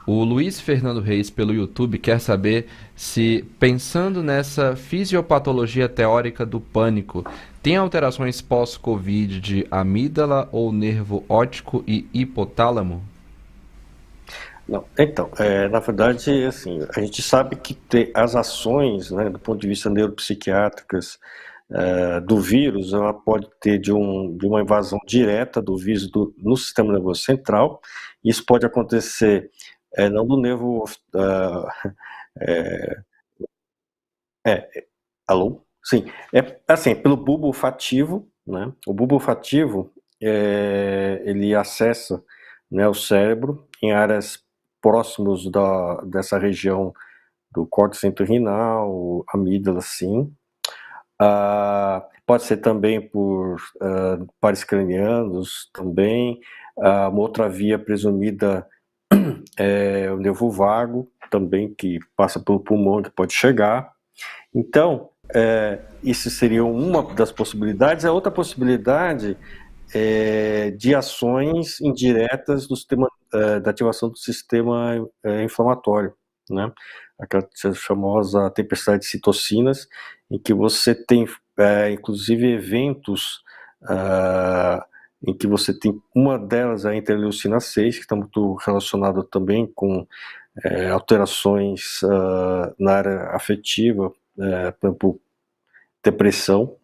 o Luiz Fernando Reis, pelo YouTube, quer saber se, pensando nessa fisiopatologia teórica do pânico, tem alterações pós-Covid de amígdala ou nervo óptico e hipotálamo? Não, então, na verdade, assim, a gente sabe que as ações, né, do ponto de vista neuropsiquiátricas, do vírus, ela pode ter de uma invasão direta do vírus no sistema nervoso central. Isso pode acontecer não do nervo... alô? Sim, assim, pelo bulbo olfativo, né? O bulbo olfativo, ele acessa, né, o cérebro em áreas próximas dessa região do córtex entorrinal, amígdala, sim. Pode ser também por pares cranianos também. Uma outra via presumida é o nervo vago, também, que passa pelo pulmão, que pode chegar. Então, isso seria uma das possibilidades. A outra possibilidade é de ações indiretas do sistema, da ativação do sistema inflamatório, né? Aquela famosa tempestade de citocinas, em que você tem, inclusive, eventos em que você tem, uma delas é a interleucina 6, que está muito relacionada também com alterações na área afetiva, por exemplo, depressão.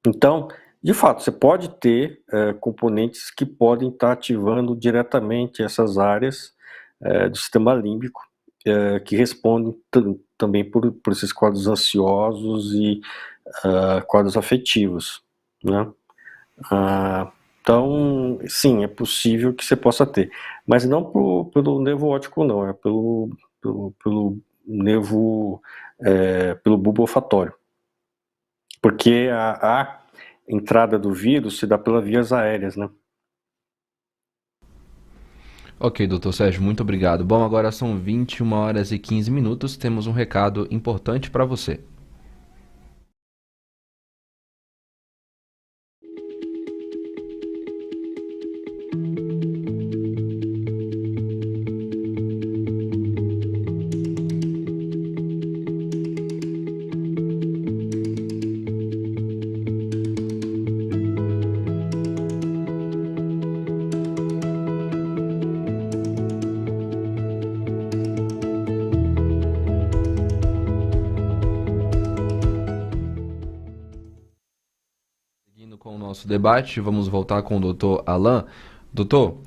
Então, de fato, você pode ter componentes que podem estar ativando diretamente essas áreas do sistema límbico, que respondem também por esses quadros ansiosos e quadros afetivos, né? Então, sim, é possível que você possa ter, mas não pelo nervo óptico, não, é pelo nervo, pelo bulbo olfatório, porque a entrada do vírus se dá pelas vias aéreas, né? Ok, doutor Sérgio, muito obrigado. Bom, agora são 21 horas e 15 minutos, temos um recado importante para você. Com o nosso debate, vamos voltar com o doutor Alain. Doutor,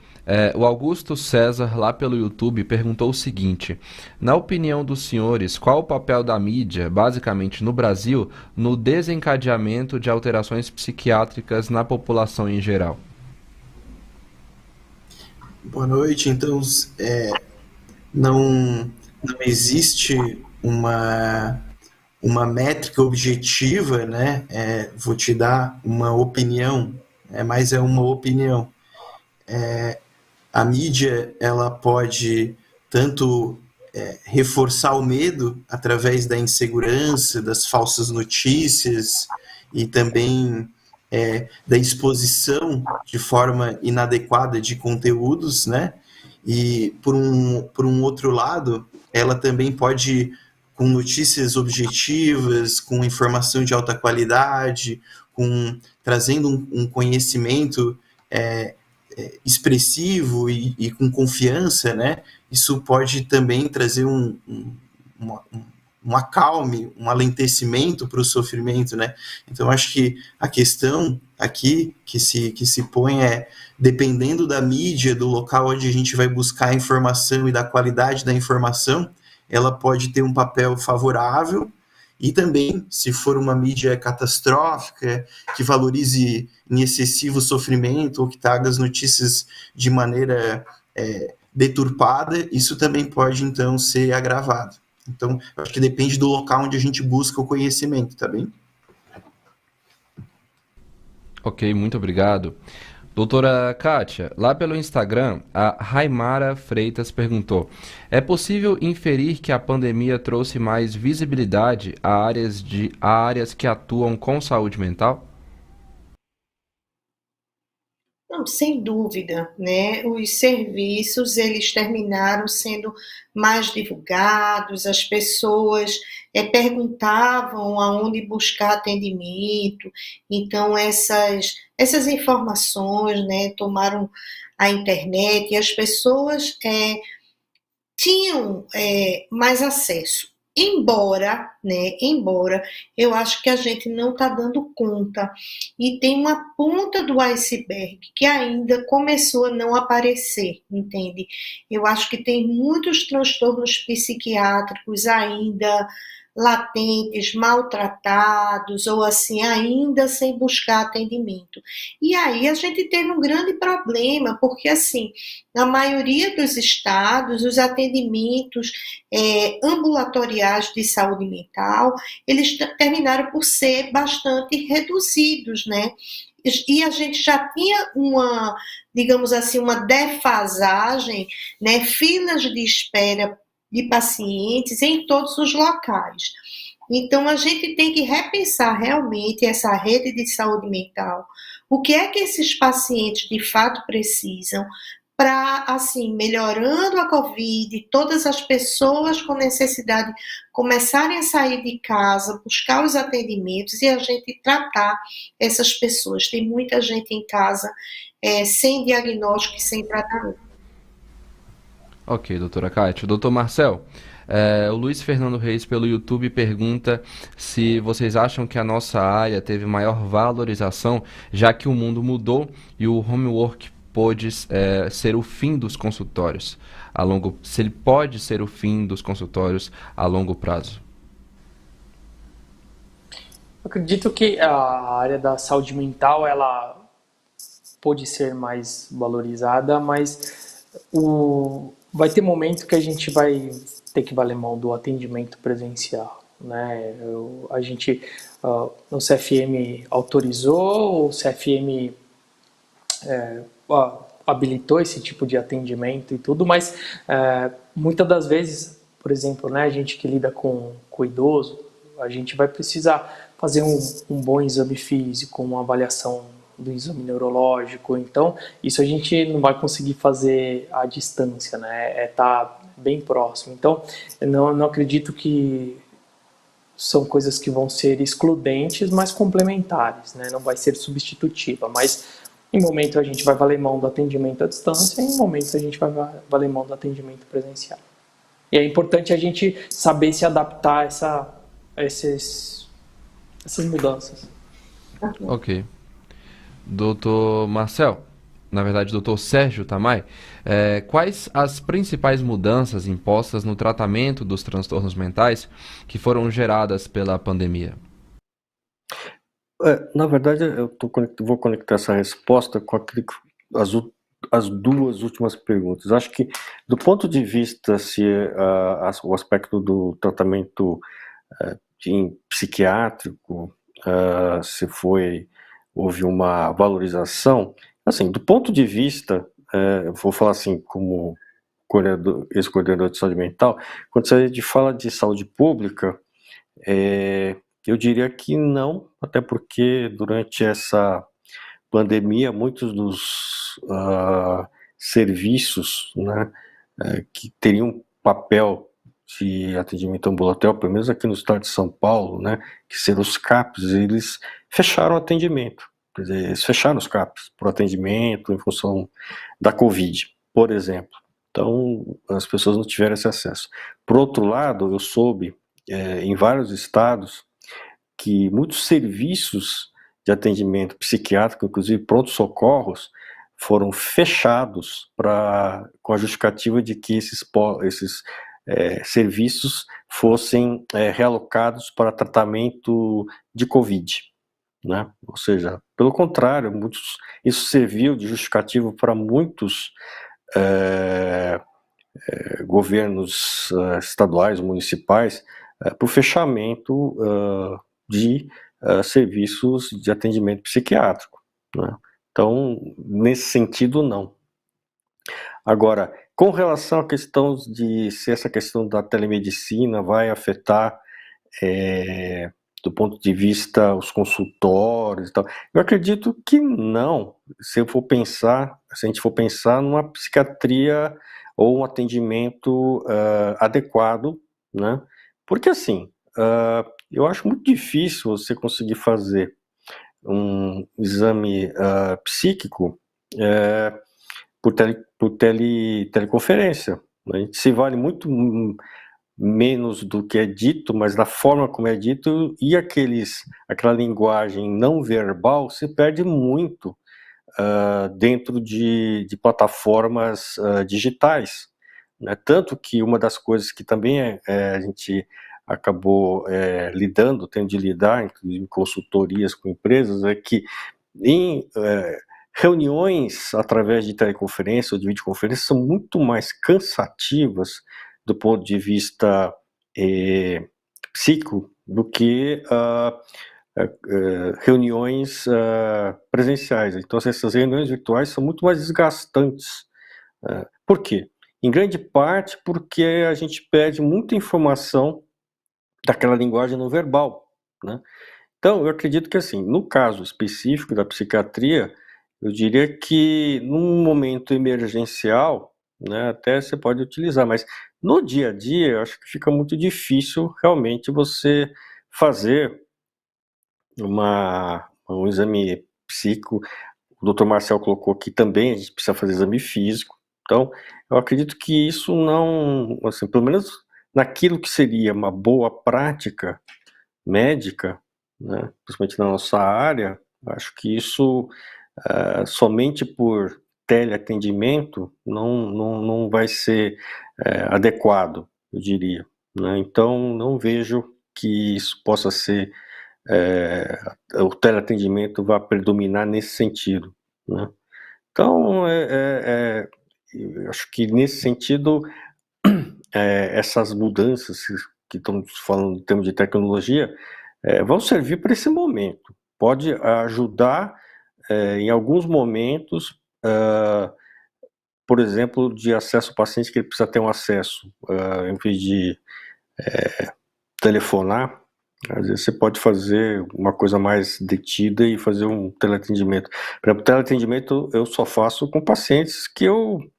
o Augusto César, lá pelo YouTube, perguntou o seguinte: na opinião dos senhores, qual o papel da mídia, basicamente no Brasil, no desencadeamento de alterações psiquiátricas na população em geral? Boa noite. Então, não existe uma métrica objetiva, né? Vou te dar uma opinião, mas é uma opinião. a mídia ela pode tanto reforçar o medo através da insegurança, das falsas notícias e também da exposição de forma inadequada de conteúdos, né? E por um outro lado, ela também pode, com notícias objetivas, com informação de alta qualidade, trazendo um conhecimento expressivo e com confiança, né? Isso pode também trazer um acalme, um alentecimento para o sofrimento, né? Então, acho que a questão aqui que se põe dependendo da mídia, do local onde a gente vai buscar a informação e da qualidade da informação, ela pode ter um papel favorável e também, se for uma mídia catastrófica, que valorize em excessivo sofrimento ou que traga as notícias de maneira deturpada, isso também pode, então, ser agravado. Então, acho que depende do local onde a gente busca o conhecimento, tá bem? Ok, muito obrigado. Doutora Kátia, lá pelo Instagram, a Raimara Freitas perguntou: é possível inferir que a pandemia trouxe mais visibilidade a áreas que atuam com saúde mental? Não, sem dúvida, né? Os serviços, eles terminaram sendo mais divulgados, as pessoas perguntavam aonde buscar atendimento, então essas informações, né, tomaram a internet e as pessoas tinham mais acesso. Embora eu acho que a gente não está dando conta e tem uma ponta do iceberg que ainda começou a não aparecer, entende? Eu acho que tem muitos transtornos psiquiátricos ainda latentes, maltratados ou assim, ainda sem buscar atendimento. E aí a gente teve um grande problema, porque assim, na maioria dos estados, os atendimentos ambulatoriais de saúde mental, eles terminaram por ser bastante reduzidos, né? E a gente já tinha digamos assim, uma defasagem, né? Filas de espera de pacientes em todos os locais. Então, a gente tem que repensar realmente essa rede de saúde mental. O que é que esses pacientes de fato precisam para, assim, melhorando a Covid, todas as pessoas com necessidade começarem a sair de casa, buscar os atendimentos e a gente tratar essas pessoas. Tem muita gente em casa sem diagnóstico e sem tratamento. Ok, doutora Kátia. Doutor Marcel, o Luiz Fernando Reis pelo YouTube pergunta se vocês acham que a nossa área teve maior valorização, já que o mundo mudou e o homework pode ser o fim dos consultórios se ele pode ser o fim dos consultórios a longo prazo. Eu acredito que a área da saúde mental ela pode ser mais valorizada, mas vai ter momento que a gente vai ter que valer mão do atendimento presencial, né? A gente, o CFM autorizou, o CFM habilitou esse tipo de atendimento e tudo, mas muitas das vezes, por exemplo, né, a gente que lida com o idoso, a gente vai precisar fazer um bom exame físico, uma avaliação do exame neurológico, então isso a gente não vai conseguir fazer à distância, né? Tá bem próximo. Então, eu não acredito que são coisas que vão ser excludentes, mas complementares, né? Não vai ser substitutiva, mas em momento a gente vai valer mão do atendimento à distância e em momentos a gente vai valer mão do atendimento presencial. E é importante a gente saber se adaptar a essas mudanças. Ok. Doutor Marcel, na verdade, doutor Sérgio Tamay, quais as principais mudanças impostas no tratamento dos transtornos mentais que foram geradas pela pandemia? Na verdade, vou conectar essa resposta com as duas últimas perguntas. Acho que, do ponto de vista o aspecto do tratamento psiquiátrico, se houve uma valorização, assim, do ponto de vista eu vou falar assim, como ex-coordenador de saúde mental, quando a gente fala de saúde pública, eu diria que não, até porque durante essa pandemia, muitos dos serviços, né, que teriam papel de atendimento ambulatorial, pelo menos aqui no estado de São Paulo, né, que seriam os CAPs, eles fecharam o atendimento. Quer dizer, eles fecharam os CAPs para o atendimento em função da Covid, por exemplo. Então, as pessoas não tiveram esse acesso. Por outro lado, eu soube, em vários estados, que muitos serviços de atendimento psiquiátrico, inclusive pronto-socorros, foram fechados com a justificativa de que esses serviços fossem realocados para tratamento de Covid, né? Ou seja, pelo contrário, isso serviu de justificativo para muitos governos estaduais, municipais, para o fechamento de serviços de atendimento psiquiátrico, né? Então, nesse sentido, não. Agora, com relação à questão de se essa questão da telemedicina vai afetar, do ponto de vista os consultórios e tal, eu acredito que não. Se a gente for pensar numa psiquiatria ou um atendimento adequado, né? Porque assim, eu acho muito difícil você conseguir fazer um exame psíquico por teleconferência. A gente se vale muito menos do que é dito, mas da forma como é dito, e aquela linguagem não verbal se perde muito dentro de plataformas digitais, né? Tanto que uma das coisas que também a gente acabou tendo de lidar, inclusive em consultorias com empresas, é que em reuniões através de teleconferência ou de videoconferência são muito mais cansativas do ponto de vista psíquico do que reuniões presenciais. Então, essas reuniões virtuais são muito mais desgastantes. Por quê? Em grande parte porque a gente perde muita informação daquela linguagem não verbal, né? Então, eu acredito que, assim, no caso específico da psiquiatria, eu diria que num momento emergencial, né, até você pode utilizar, mas no dia a dia, eu acho que fica muito difícil realmente você fazer um exame psíquico. O Dr. Marcel colocou que também a gente precisa fazer exame físico. Então, eu acredito que isso não, assim, pelo menos naquilo que seria uma boa prática médica, né, principalmente na nossa área, acho que isso somente por teleatendimento não vai ser adequado, eu diria, né? Então, não vejo que isso possa ser, o teleatendimento vai predominar nesse sentido, né? Então, eu acho que nesse sentido, essas mudanças que estamos falando em termos de tecnologia, vão servir para esse momento. Pode ajudar em alguns momentos, por exemplo, de acesso ao paciente, que ele precisa ter um acesso, em vez de telefonar, às vezes você pode fazer uma coisa mais detida e fazer um teleatendimento. Por exemplo, teleatendimento eu só faço com pacientes que eu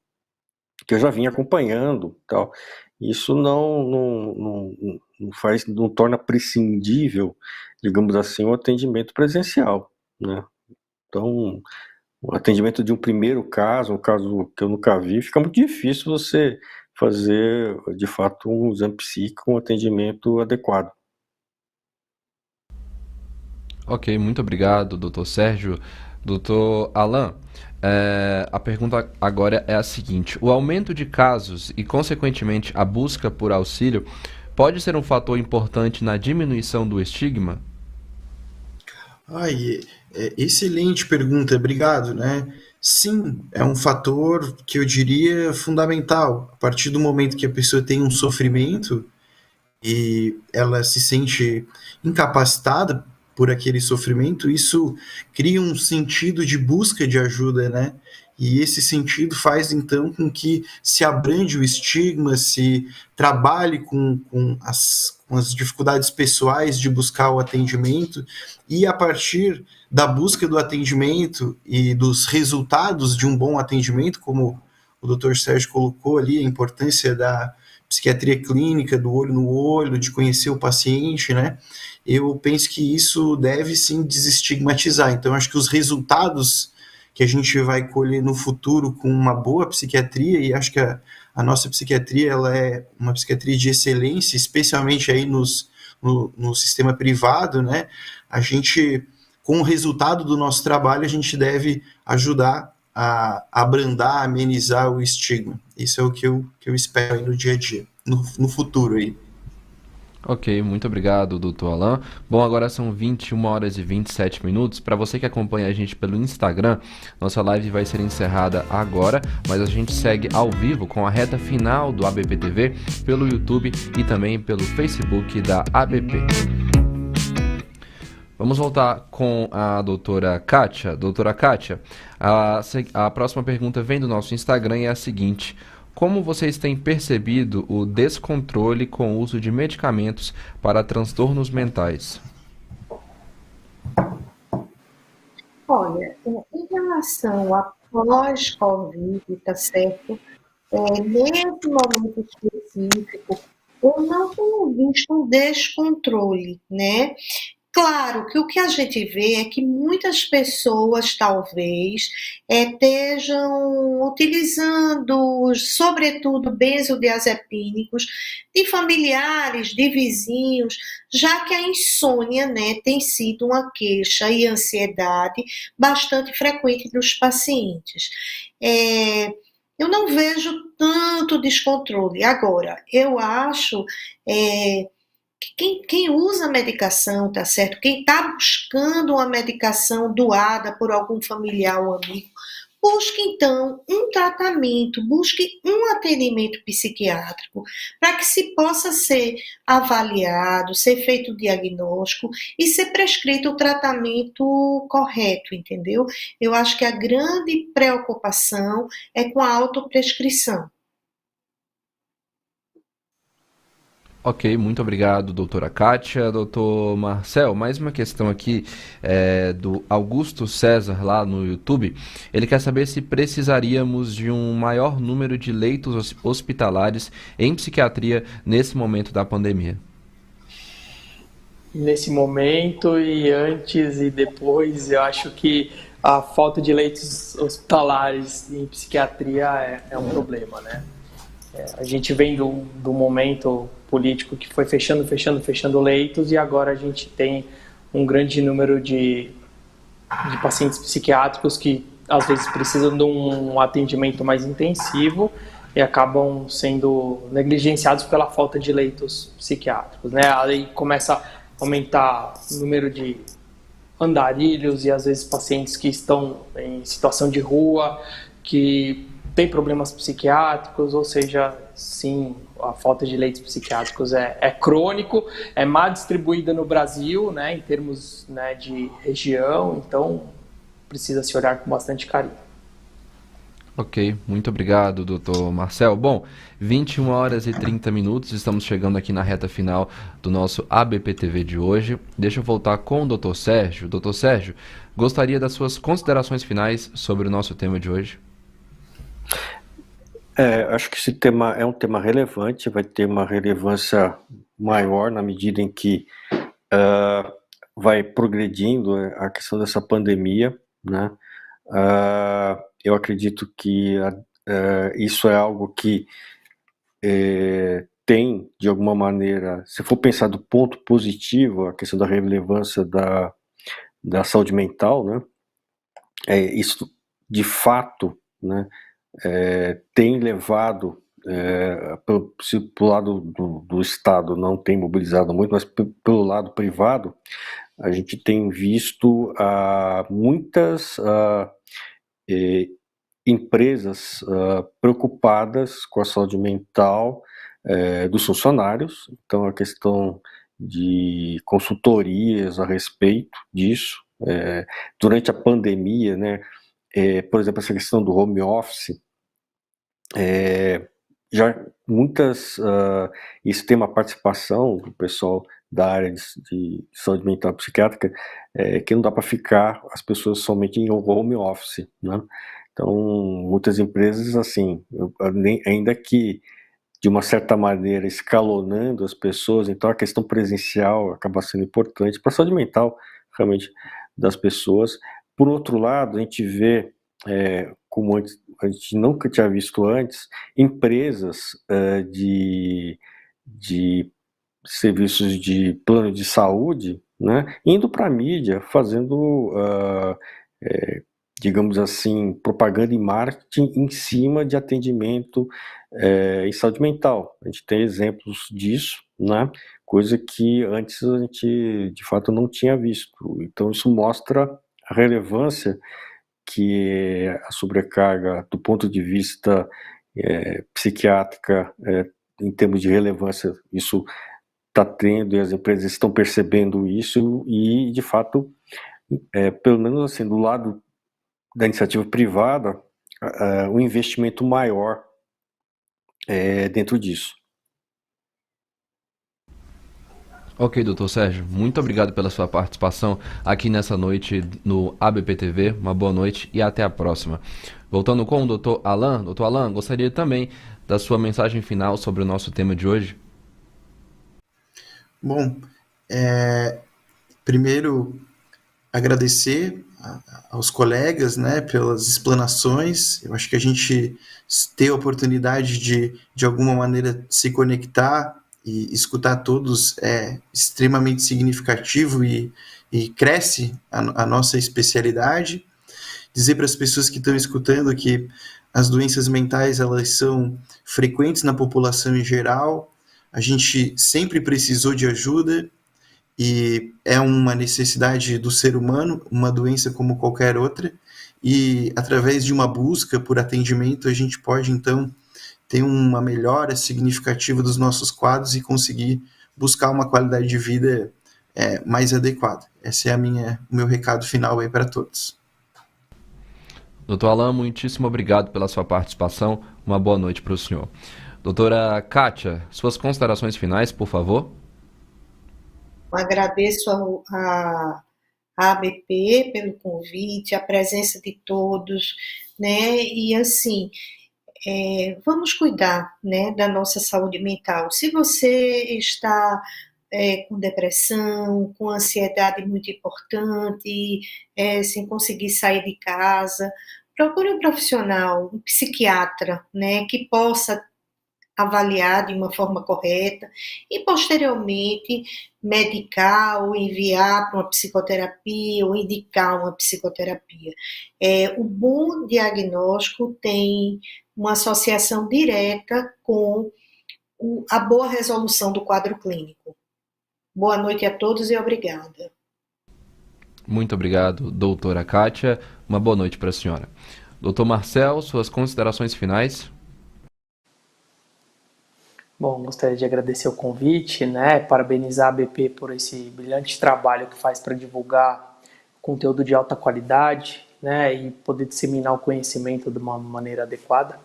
já vinha acompanhando, tal. Isso não torna prescindível, digamos assim, o atendimento presencial, né? Então, o atendimento de um primeiro caso, um caso que eu nunca vi, fica muito difícil você fazer, de fato, um exame psíquico, um atendimento adequado. Ok, muito obrigado, doutor Sérgio. Doutor Alan, a pergunta agora é a seguinte: o aumento de casos e, consequentemente, a busca por auxílio pode ser um fator importante na diminuição do estigma? Excelente pergunta, obrigado, né? Sim, é um fator que eu diria fundamental. A partir do momento que a pessoa tem um sofrimento e ela se sente incapacitada por aquele sofrimento, isso cria um sentido de busca de ajuda, né? E esse sentido faz, então, com que se abrande o estigma, se trabalhe com as dificuldades pessoais de buscar o atendimento, e a partir da busca do atendimento e dos resultados de um bom atendimento, como o doutor Sérgio colocou ali, a importância da psiquiatria clínica, do olho no olho, de conhecer o paciente, né? Eu penso que isso deve sim desestigmatizar. Então, acho que os resultados que a gente vai colher no futuro com uma boa psiquiatria, e acho que a nossa psiquiatria ela é uma psiquiatria de excelência, especialmente aí no sistema privado, né? A gente, com o resultado do nosso trabalho, a gente deve ajudar a abrandar, a amenizar o estigma. Isso é o que eu espero aí no dia a dia, no futuro aí. Ok, muito obrigado, doutor Alain. Bom, agora são 21 horas e 27 minutos. Para você que acompanha a gente pelo Instagram, nossa live vai ser encerrada agora, mas a gente segue ao vivo com a reta final do ABP-TV pelo YouTube e também pelo Facebook da ABP. Vamos voltar com a doutora Kátia. Doutora Kátia, a próxima pergunta vem do nosso Instagram e é a seguinte: como vocês têm percebido o descontrole com o uso de medicamentos para transtornos mentais? Olha, em relação a pós-Covid, tá certo? Nesse momento específico, eu não tenho visto um descontrole, né? Claro que o que a gente vê é que muitas pessoas, talvez, estejam utilizando, sobretudo, benzodiazepínicos de familiares, de vizinhos, já que a insônia, né, tem sido uma queixa e ansiedade bastante frequente dos pacientes. É, eu não vejo tanto descontrole. Agora, eu acho quem usa medicação, tá certo? Quem está buscando uma medicação doada por algum familiar ou amigo, busque então um tratamento, busque um atendimento psiquiátrico, para que se possa ser avaliado, ser feito o diagnóstico e ser prescrito o tratamento correto, entendeu? Eu acho que a grande preocupação é com a autoprescrição. Ok, muito obrigado, doutora Kátia. Doutor Marcel, mais uma questão aqui do Augusto César lá no YouTube. Ele quer saber se precisaríamos de um maior número de leitos hospitalares em psiquiatria nesse momento da pandemia. Nesse momento e antes e depois, eu acho que a falta de leitos hospitalares em psiquiatria é um problema, né? A gente vem do momento político que foi fechando leitos, e agora a gente tem um grande número de pacientes psiquiátricos que às vezes precisam de um atendimento mais intensivo e acabam sendo negligenciados pela falta de leitos psiquiátricos, né? Aí começa a aumentar o número de andarilhos e às vezes pacientes que estão em situação de rua, que tem problemas psiquiátricos, ou seja, sim, a falta de leitos psiquiátricos é crônico, é mal distribuída no Brasil, né, em termos, né, de região, então precisa se olhar com bastante carinho. Ok, muito obrigado, doutor Marcel. Bom, 21 horas e 30 minutos, estamos chegando aqui na reta final do nosso ABP-TV de hoje. Deixa eu voltar com o doutor Sérgio. Doutor Sérgio, gostaria das suas considerações finais sobre o nosso tema de hoje? Acho que esse tema é um tema relevante, vai ter uma relevância maior na medida em que vai progredindo a questão dessa pandemia, né? Eu acredito que isso é algo que tem, de alguma maneira, se for pensar do ponto positivo, a questão da relevância da saúde mental, né? Isso, de fato, né, tem levado, se pelo lado do Estado não tem mobilizado muito, mas pelo lado privado, a gente tem visto muitas empresas preocupadas com a saúde mental dos funcionários. Então, a questão de consultorias a respeito disso. Durante a pandemia, né, por exemplo, essa questão do home office, já isso tem uma participação do pessoal da área de saúde mental e psiquiátrica, que não dá para ficar as pessoas somente em home office, né? Então, muitas empresas, assim, ainda que de uma certa maneira escalonando as pessoas, então a questão presencial acaba sendo importante para a saúde mental, realmente, das pessoas. Por outro lado, a gente vê, como a gente nunca tinha visto antes, empresas de serviços de plano de saúde, né, indo para a mídia, fazendo, digamos assim, propaganda e marketing em cima de atendimento em saúde mental. A gente tem exemplos disso, né, coisa que antes a gente, de fato, não tinha visto. Então, isso mostra a relevância que a sobrecarga, do ponto de vista psiquiátrica, em termos de relevância, isso está tendo, e as empresas estão percebendo isso, e de fato, pelo menos assim, do lado da iniciativa privada, um investimento maior dentro disso. Ok, doutor Sérgio, muito obrigado pela sua participação aqui nessa noite no ABPTV. Uma boa noite e até a próxima. Voltando com o doutor Alan. Doutor Alan, gostaria também da sua mensagem final sobre o nosso tema de hoje. Bom, primeiro agradecer aos colegas, né, pelas explanações. Eu acho que a gente ter a oportunidade de alguma maneira se conectar e escutar todos é extremamente significativo e cresce a nossa especialidade. Dizer para as pessoas que estão escutando que as doenças mentais, elas são frequentes na população em geral, a gente sempre precisou de ajuda e é uma necessidade do ser humano, uma doença como qualquer outra, e através de uma busca por atendimento a gente pode então ter uma melhora significativa dos nossos quadros e conseguir buscar uma qualidade de vida mais adequada. Esse é o meu recado final aí para todos. Doutor Alan, muitíssimo obrigado pela sua participação. Uma boa noite para o senhor. Doutora Kátia, suas considerações finais, por favor. Eu agradeço a ABP pelo convite, a presença de todos, né? E assim, vamos cuidar, né, da nossa saúde mental. Se você está com depressão, com ansiedade muito importante, sem conseguir sair de casa, procure um profissional, um psiquiatra, né, que possa avaliar de uma forma correta e, posteriormente, medicar ou enviar para uma psicoterapia ou indicar uma psicoterapia. O bom diagnóstico tem uma associação direta com a boa resolução do quadro clínico. Boa noite a todos e obrigada. Muito obrigado, doutora Kátia. Uma boa noite para a senhora. Doutor Marcel, suas considerações finais? Bom, gostaria de agradecer o convite, né? Parabenizar a ABP por esse brilhante trabalho que faz para divulgar conteúdo de alta qualidade, né? E poder disseminar o conhecimento de uma maneira adequada.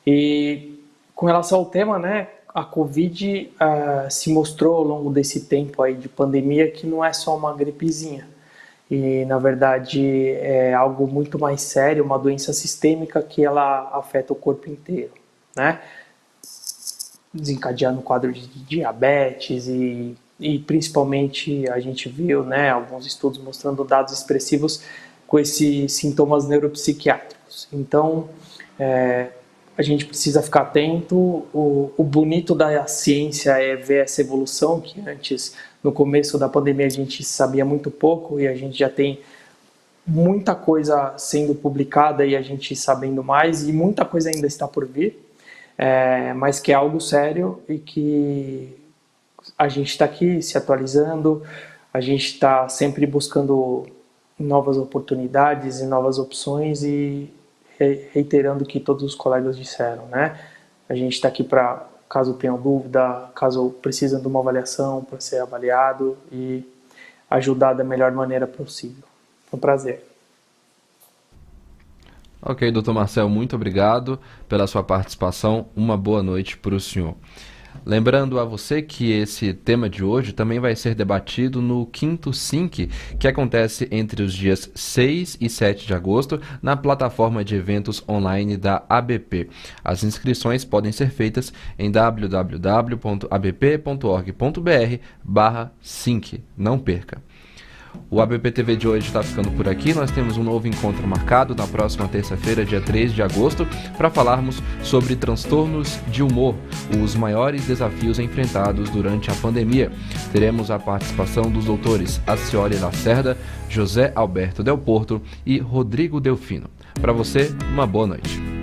E com relação ao tema, né? A Covid se mostrou ao longo desse tempo aí de pandemia que não é só uma gripezinha. E, na verdade, é algo muito mais sério, uma doença sistêmica que ela afeta o corpo inteiro, né? Desencadeando um quadro de diabetes e principalmente a gente viu, né, alguns estudos mostrando dados expressivos com esses sintomas neuropsiquiátricos. Então, a gente precisa ficar atento. O bonito da ciência é ver essa evolução, que antes, no começo da pandemia, a gente sabia muito pouco e a gente já tem muita coisa sendo publicada e a gente sabendo mais, e muita coisa ainda está por vir. Mas que é algo sério e que a gente está aqui se atualizando, a gente está sempre buscando novas oportunidades e novas opções e reiterando o que todos os colegas disseram, né? A gente está aqui para, caso tenham dúvida, caso precisem de uma avaliação para ser avaliado e ajudar da melhor maneira possível. Foi um prazer. Ok, doutor Marcel, muito obrigado pela sua participação. Uma boa noite para o senhor. Lembrando a você que esse tema de hoje também vai ser debatido no 5º SINC, que acontece entre os dias 6 e 7 de agosto, na plataforma de eventos online da ABP. As inscrições podem ser feitas em www.abp.org.br/SINC. Não perca! O ABP-TV de hoje está ficando por aqui. Nós temos um novo encontro marcado na próxima terça-feira, dia 3 de agosto, para falarmos sobre transtornos de humor, os maiores desafios enfrentados durante a pandemia. Teremos a participação dos doutores Acioli Lacerda, José Alberto Del Porto e Rodrigo Delfino. Para você, uma boa noite.